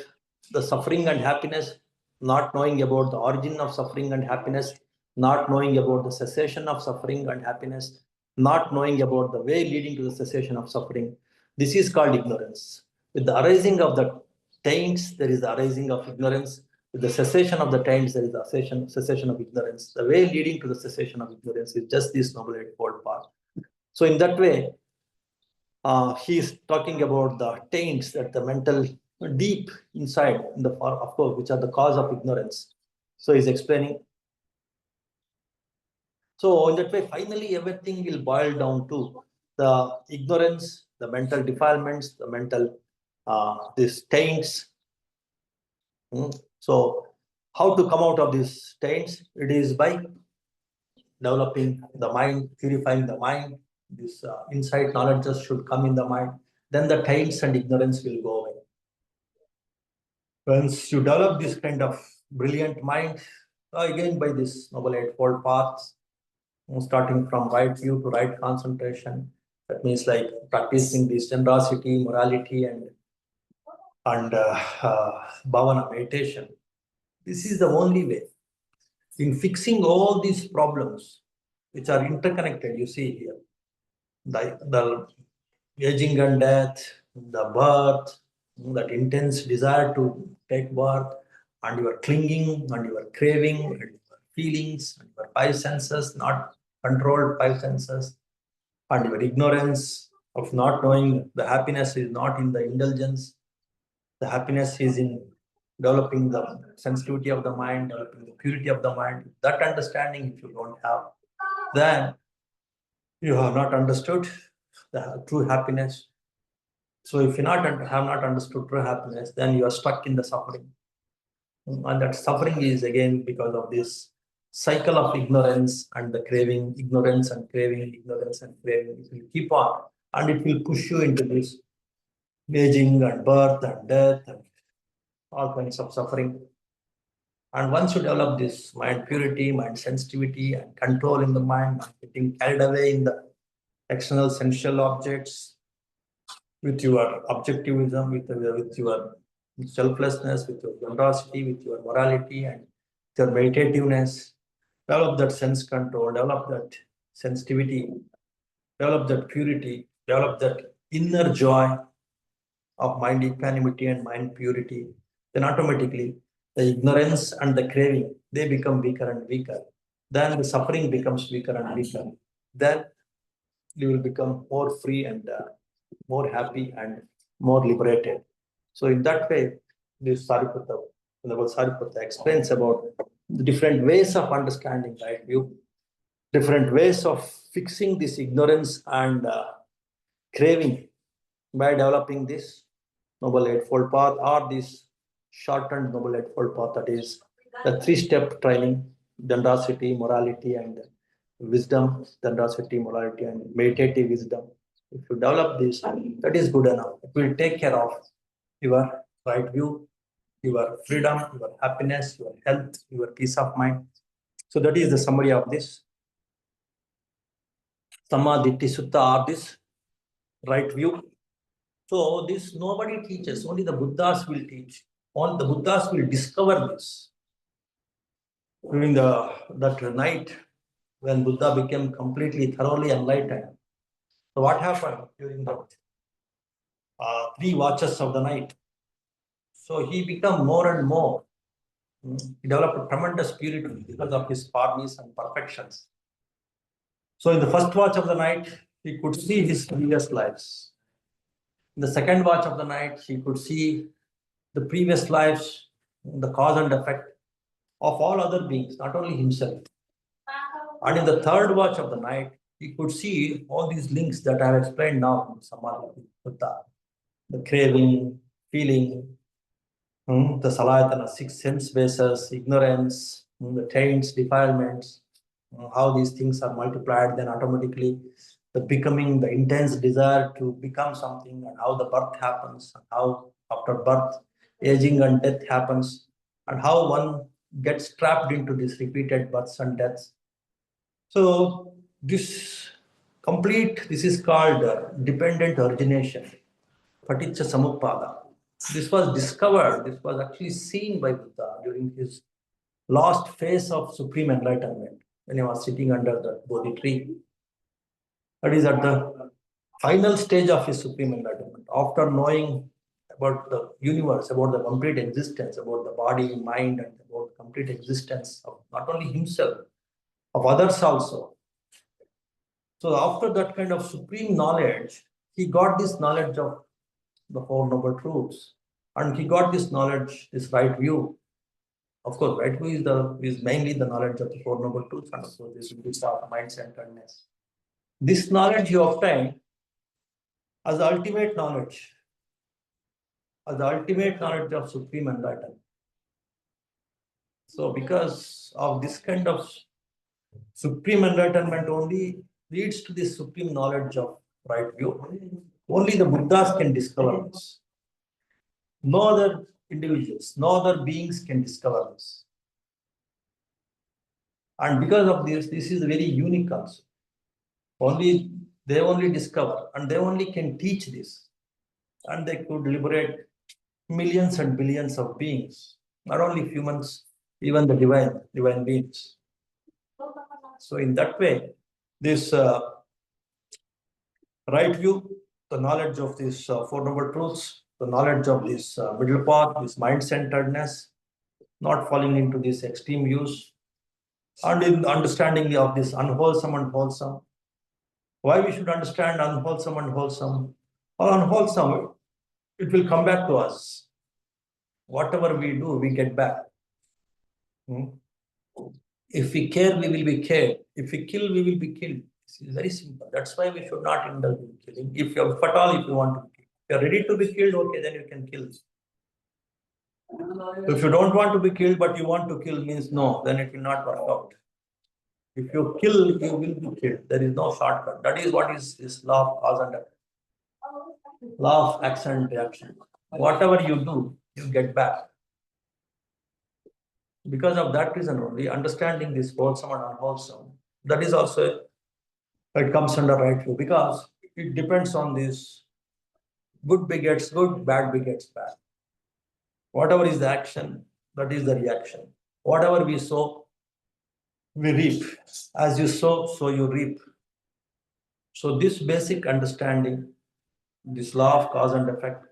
Speaker 1: the suffering and happiness, not knowing about the origin of suffering and happiness, not knowing about the cessation of suffering and happiness, not knowing about the way leading to the cessation of suffering. This is called ignorance. With the arising of the taints, there is the arising of ignorance. With the cessation of the taints, there is the cessation of ignorance. The way leading to the cessation of ignorance is just this Noble Eightfold Path. So in that way, he is talking about the taints that the mental deep inside in the of course, which are the cause of ignorance. So he's explaining. So in that way, finally, everything will boil down to the ignorance, the mental defilements, the mental these taints. So how to come out of these taints? It is by developing the mind, purifying the mind. This insight knowledge just should come in the mind. Then the taints and ignorance will go away. Once you develop this kind of brilliant mind, again by this Noble Eightfold Paths, starting from right view to right concentration, that means like practicing this generosity, morality, and bhavana meditation. This is the only way. In fixing all these problems, which are interconnected, you see here, the aging and death, the birth, that intense desire to take birth, and your clinging, and your craving, and your feelings, and your five senses, not controlled five senses, and your ignorance of not knowing the happiness is not in the indulgence. The happiness is in developing the sensitivity of the mind, developing the purity of the mind. That understanding, if you don't have, then you have not understood the true happiness. So if you have not understood true happiness, then you are stuck in the suffering. And that suffering is again because of this cycle of ignorance and the craving, ignorance and craving, ignorance and craving. It will keep on, and it will push you into this aging and birth and death and all kinds of suffering. And once you develop this mind purity, mind sensitivity, and control in the mind, not getting carried away in the external sensual objects, with your objectivism, with your selflessness, with your generosity, with your morality, and your meditativeness, develop that sense control, develop that sensitivity, develop that purity, develop that inner joy of mind equanimity and mind purity, then automatically the ignorance and the craving, they become weaker and weaker. Then the suffering becomes weaker and weaker. Then you will become more free and more happy and more liberated. So in that way, this Sariputta, Venerable Sariputta explains about the different ways of understanding right view, different ways of fixing this ignorance and craving by developing this Noble Eightfold Path or this shortened Noble Eightfold Path, that is the three-step training, generosity, morality, and wisdom, generosity, morality, and meditative wisdom. If you develop this, that is good enough. It will take care of your right view, your freedom, your happiness, your health, your peace of mind. So that is the summary of this. Samadhi Sutta, or this right view. So this nobody teaches, only the Buddhas will teach. All the Buddhas will discover this. During that night when Buddha became completely thoroughly enlightened. So what happened during the 3 watches of the night? So he became more and more. He developed a tremendous purity because of his parmis and perfections. So in the first watch of the night, he could see his previous lives. In the second watch of the night, he could see the previous lives, the cause and effect of all other beings, not only himself. And in the third watch of the night, he could see all these links that I have explained now in Samadhi, the craving, feeling, the salayatana, 6 sense bases, ignorance, the taints, defilements, how these things are multiplied, then automatically the becoming, the intense desire to become something, and how the birth happens, and how after birth, aging and death happens, and how one gets trapped into these repeated births and deaths. So this is called dependent origination, paticca samuppada. This was discovered, this was actually seen by Buddha during his last phase of supreme enlightenment, when he was sitting under the Bodhi tree. That is at the final stage of his supreme enlightenment. After knowing about the universe, about the complete existence, about the body, mind, and about complete existence of not only himself, of others also. So after that kind of supreme knowledge, he got this knowledge of the Four Noble Truths, and he got this knowledge, this right view. Of course, right view is mainly the knowledge of the Four Noble Truths, and of course, this is of mind-centeredness. This knowledge he obtained as the ultimate knowledge, of supreme enlightenment. So because of this kind of supreme enlightenment only leads to this supreme knowledge of right view, only the Buddhas can discover this. No other individuals, no other beings can discover this. And because of this is very unique also. They only discover, and they only can teach this. And they could liberate millions and billions of beings, not only humans, even the divine beings. So in that way, this right view, the knowledge of these Four Noble Truths, the knowledge of this middle path, this mind-centeredness, not falling into this extreme views, and in understanding of this unwholesome and wholesome. Why we should understand unwholesome and wholesome? Or unwholesome, it will come back to us. Whatever we do, we get back. If we care, we will be cared. If we kill, we will be killed. This is very simple. That's why we should not indulge in killing. If you want to kill. If you are ready to be killed, okay, then you can kill. If you don't want to be killed, but you want to kill, means no, then it will not work out. If you kill, you will be killed. There is no shortcut. That is what is this law of cause and effect. Law of action and reaction. Whatever you do, you get back. Because of that reason only, understanding this wholesome and unwholesome, that is also, it comes under right view, because it depends on this good begets good, bad begets bad. Whatever is the action, that is the reaction. Whatever we sow, we reap. As you sow, so you reap. So this basic understanding, this law of cause and effect,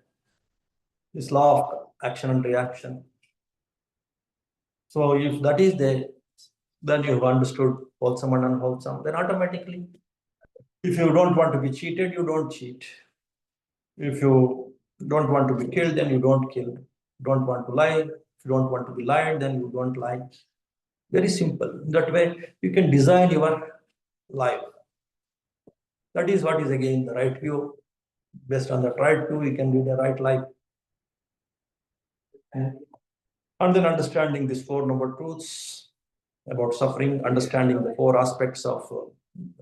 Speaker 1: this law of action and reaction. So if that is there, then you have understood wholesome and unwholesome. Then automatically, if you don't want to be cheated, you don't cheat. If you don't want to be killed, then you don't kill. Don't want to lie. If you don't want to be lied, then you don't lie. Very simple. That way, you can design your life. That is what is again the right view. Based on that right view, you can lead a right life. And then understanding these Four Noble Truths about suffering, understanding the 4 aspects of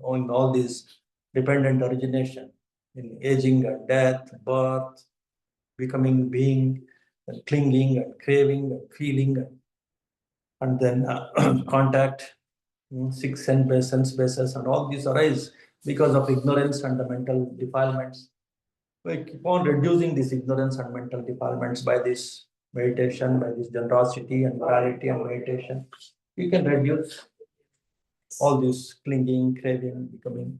Speaker 1: knowing all these dependent origination in aging and death, birth, becoming being, and clinging and craving and feeling, and then contact, 6 sense bases, and all these arise because of ignorance and the mental defilements. We keep on reducing this ignorance and mental defilements by this meditation, by this generosity and clarity and meditation. You can reduce all this clinging, craving, becoming.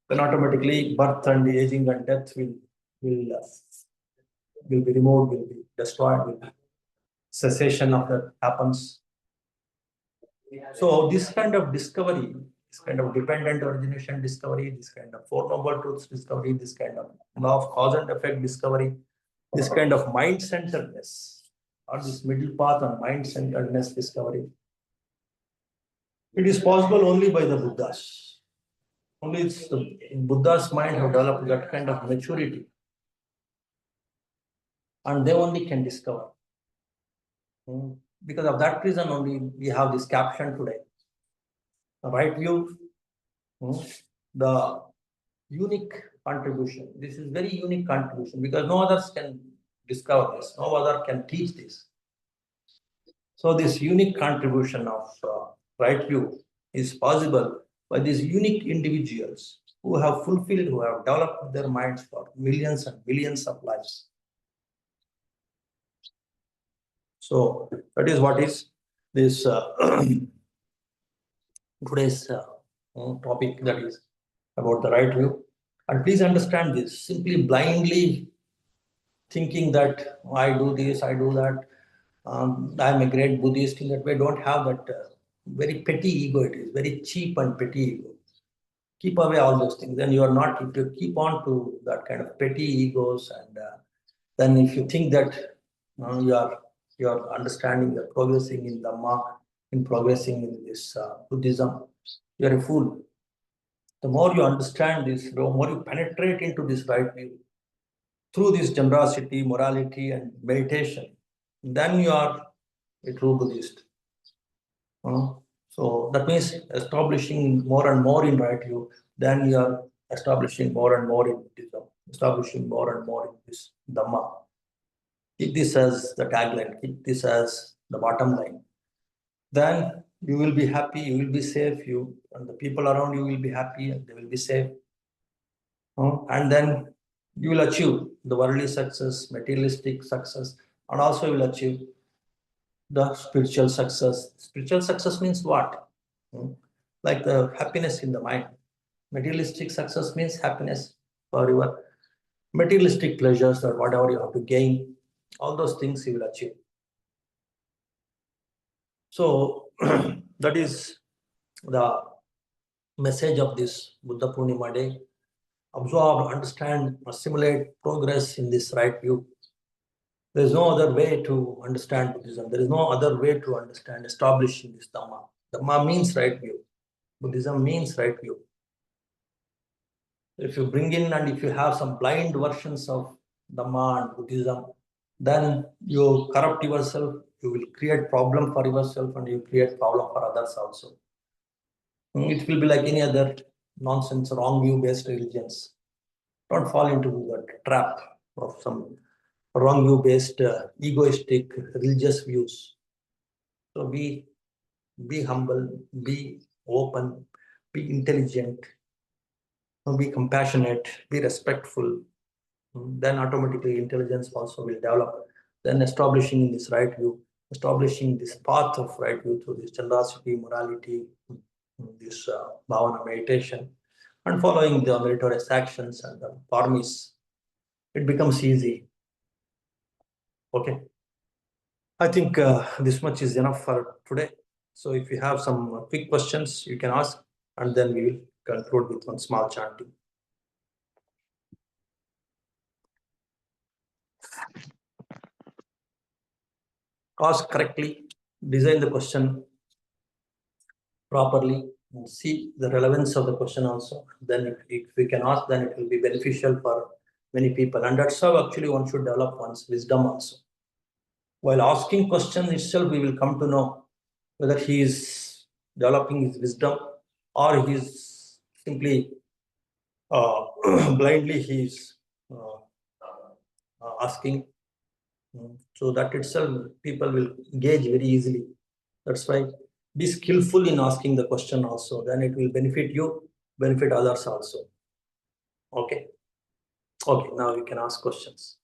Speaker 1: Then automatically birth and aging and death will be removed, will be destroyed, will be cessation of that happens. So this kind of discovery this kind of dependent origination discovery, this kind of Four Noble Truths discovery, this kind of law of cause and effect discovery, this kind of mind-centeredness, or this middle path on mind-centeredness discovery. It is possible only by the Buddhas. Only it's the Buddha's mind have developed that kind of maturity, and they only can discover. Because of that reason only we have this caption today. The right view, the unique contribution. This is very unique contribution because no others can discover this, no other can teach this. So this unique contribution of right view is possible by these unique individuals who have fulfilled, who have developed their minds for millions and billions of lives. So that is what is this today's topic, that is about the right view. And please understand this, simply blindly thinking that I do this, I do that, I'm a great Buddhist in that way, don't have that very petty ego. It is very cheap and petty ego. Keep away all those things. Then you are not, if you keep on to that kind of petty egos, and then if you think that you are understanding, the progressing in Dhamma, in progressing in this Buddhism, you are a fool. The more you understand this, the more you penetrate into this right view, through this generosity, morality, and meditation, then you are a true Buddhist. So that means establishing more and more in right view, then you are establishing more and more in Buddhism, establishing more and more in this Dhamma. Keep this as the tagline, keep this as the bottom line. Then you will be happy, you will be safe, you and the people around you will be happy and they will be safe. And then you will achieve the worldly success, materialistic success, and also you will achieve the spiritual success. Spiritual success means what? Like the happiness in the mind. Materialistic success means happiness for your materialistic pleasures or whatever you have to gain. All those things you will achieve. So that is the message of this Buddha Purnima day. Absorb, understand, assimilate, progress in this right view. There is no other way to understand Buddhism. There is no other way to understand establishing this Dhamma. Dhamma means right view. Buddhism means right view. If you bring in and if you have some blind versions of Dhamma and Buddhism, then you corrupt yourself, you will create problem for yourself and you create problem for others also. It will be like any other nonsense, wrong view-based religions. Don't fall into the trap of some wrong view-based, egoistic religious views. So be humble, be open, be intelligent, be compassionate, be respectful. Then automatically intelligence also will develop. Then establishing this right view, establishing this path of right view through this generosity, morality, this bhavana meditation, and following the meritorious actions and the paramis, it becomes easy. Okay. I think this much is enough for today. So if you have some quick questions, you can ask, and then we will conclude with one small chanting. Ask correctly, design the question properly, and see the relevance of the question also. Then if we can ask, then it will be beneficial for many people. And that's how actually one should develop one's wisdom also. While asking question itself, we will come to know whether he is developing his wisdom or he is simply blindly he is asking. So that itself people will gauge very easily. That's why be skillful in asking the question also. Then it will benefit you, benefit others also. Okay. Okay, now you can ask questions.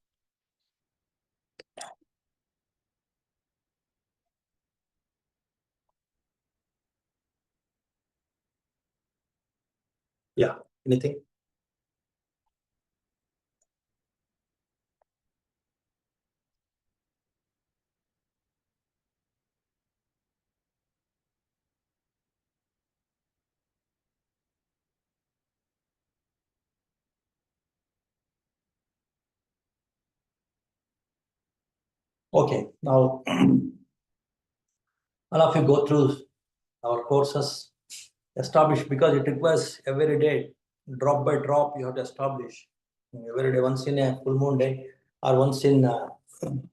Speaker 1: Yeah, anything? Okay, now all of you go through our courses, establish, because it requires every day, drop by drop, you have to establish. Every day, once in a full moon day, or once in a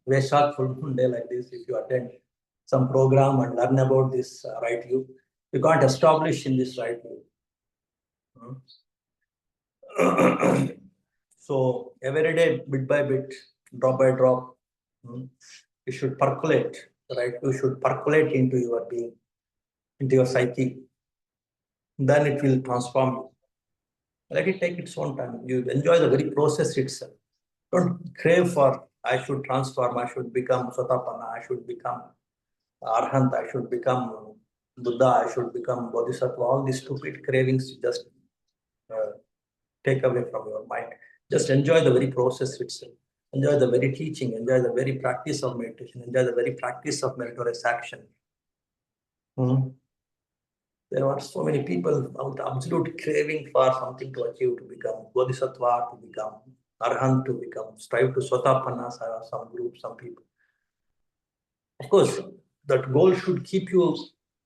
Speaker 1: Vaishak full moon day, like this, if you attend some program and learn about this right view, you can't establish in this right view. So every day, bit by bit, drop by drop, you should percolate, right? You should percolate into your being, into your psyche. Then it will transform you. Let it take its own time. You enjoy the very process itself. Don't crave for, I should transform, I should become Sotapana, I should become Arhant, I should become Buddha, I should become Bodhisattva. All these stupid cravings just take away from your mind. Just enjoy the very process itself. Enjoy the very teaching, enjoy the very practice of meditation, enjoy the very practice of meritorious action. There are so many people with absolute craving for something to achieve, to become Bodhisattva, to become Arhant, to become, strive to Sotapanna, some group, some people. Of course, that goal should keep you,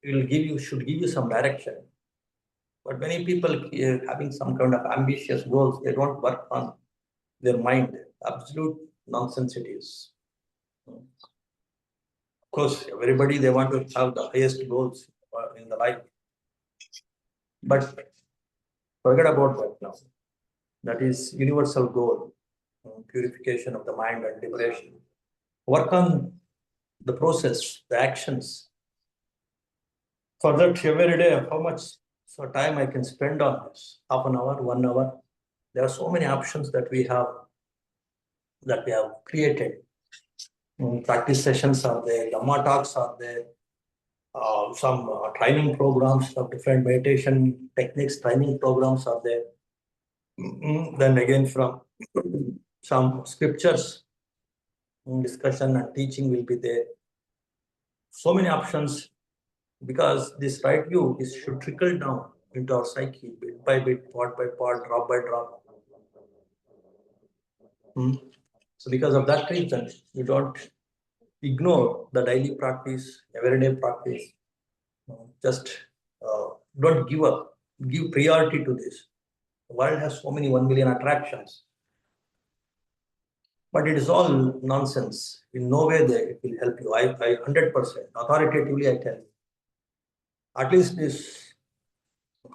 Speaker 1: should give you some direction. But many people having some kind of ambitious goals, they don't work on their mind. Absolute nonsense it is. Of course, everybody, they want to have the highest goals in the life. But forget about that now. That is universal goal, purification of the mind and liberation. Work on the process, the actions. For that, every day, how much time I can spend on this? Half an hour, 1 hour. There are so many options that we have created. Practice sessions are there, Dhamma talks are there, some training programs of different meditation techniques, training programs are there. Then again, from some scriptures, discussion and teaching will be there. So many options, because this right view should trickle down into our psyche, bit by bit, part by part, drop by drop. So because of that reason, you don't ignore the daily practice, everyday practice. Just don't give up. Give priority to this. The world has so many 1 million attractions. But it is all nonsense. In no way that it will help you. I 100%, authoritatively I tell you. At least this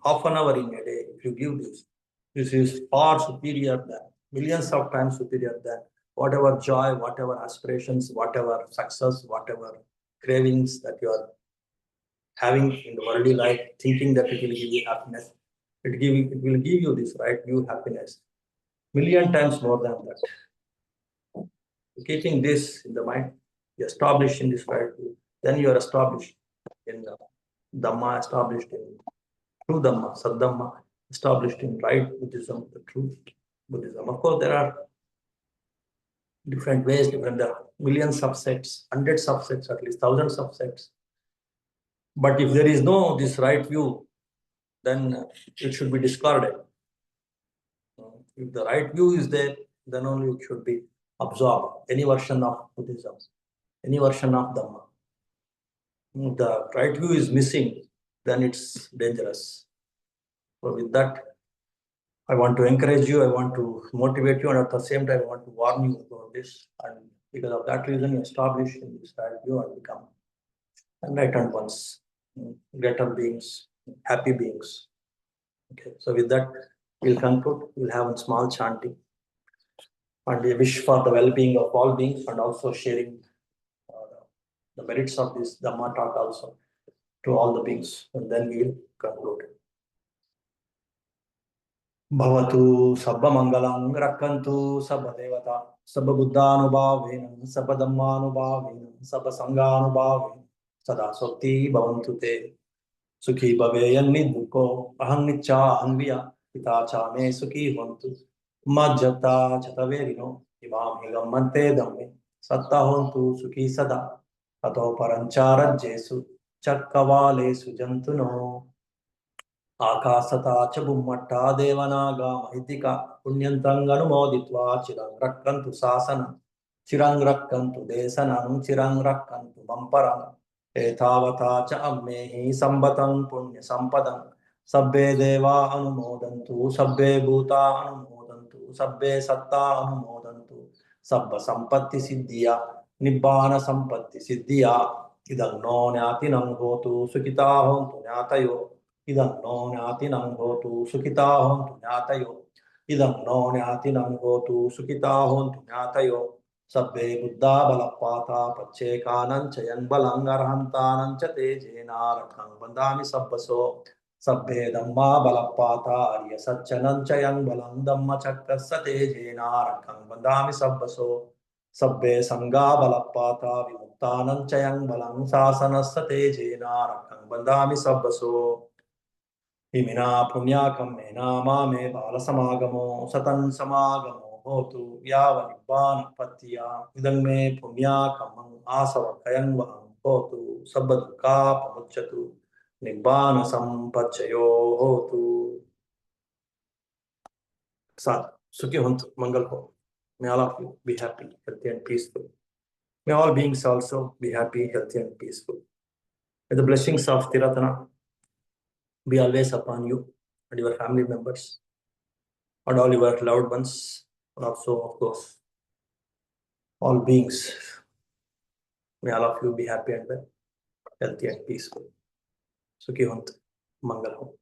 Speaker 1: half an hour in a day, if you give this is far superior than, millions of times superior than whatever joy, whatever aspirations, whatever success, whatever cravings that you are having in the worldly life, thinking that it will give you happiness. It will give you this right view happiness. Million times more than that. Keeping this in the mind, you establish in this right view, then you are established in Dhamma, established in true Dhamma, Saddhamma, established in right Buddhism, the true Buddhism. Of course, there are different ways, there are millions of sects, hundreds of sects, at least thousands of sects. But if there is no this right view, then it should be discarded. If the right view is there, then only it should be absorbed. Any version of Buddhism, any version of Dhamma. If the right view is missing, then it's dangerous. So with that, I want to encourage you, I want to motivate you, and at the same time, I want to warn you about this. And because of that reason, you establish in this right view and become enlightened ones, greater beings, happy beings. Okay, so with that, we'll conclude. We'll have a small chanting and a wish for the well-being of all beings, and also sharing the merits of this Dhamma talk also to all the beings. And then we will conclude. Bhavatu sabba mangalam rakkantu sabba devata sabba buddhanubhavena sabba dhammanubhavena sabba sanghanubhavena sada sokti bhavantu te sukhi bhaveyan nidduko aham nicca aham viya pita cha me sukhi hontu majjata chataverino imam higam mante dhamme satta hontu sukhi sada tato parancarajjesu chakkavalesu jantuno Akasata Chabumatta Devanaga Mahitika Punyantanganumoditva Chiram Rakkantu Sasana Chirang rakkantu desanam, chirang rakkantu mamparam. Etavata cha ammehi sambatam punya sampadam. Sabbe deva anumodantu, sabbe bhuta anumodantu, sabbe satta anumodantu. Sabba sampatti siddhya, nibbana sampatti siddhya. Idaṃ no ñātinaṃ hotu, sukhitā hontu ñātayo. Idaṃ no ñātinaṃ hotu, sukhitā hontu ñātayo. Idaṃ no ñātinaṃ hotu, sukhitā hontu ñātayo. Sabbe buddha balapata pache kanan chayan balang arhantanan cha tejena rakhang bandami sabbaso. Sabbe dhamma balapata arya satchanan chayan balang dhamma chakkasa tejena rakhang bandami sabbaso. Sabbe sangha balapata vimuktanan chayan balang sasanassa tejena rakhang bandami sabbaso. Imina punya kammena mame bala samagamo satan samagamo hotu yava nibbana pattiya idaṃ me punya kammam asava kayam vaham hotu sabba dukkha pamucchatu nibbana sampaccayo hotu. Sad sukhi hontu mangal ho. May all of you be happy, healthy and peaceful. May all beings also be happy, healthy and peaceful. May the blessings of Tiratana be always upon you and your family members and all your loved ones, and also, of course, all beings. May all of you be happy and well, healthy and peaceful. Sukhi hontu, mangal ho.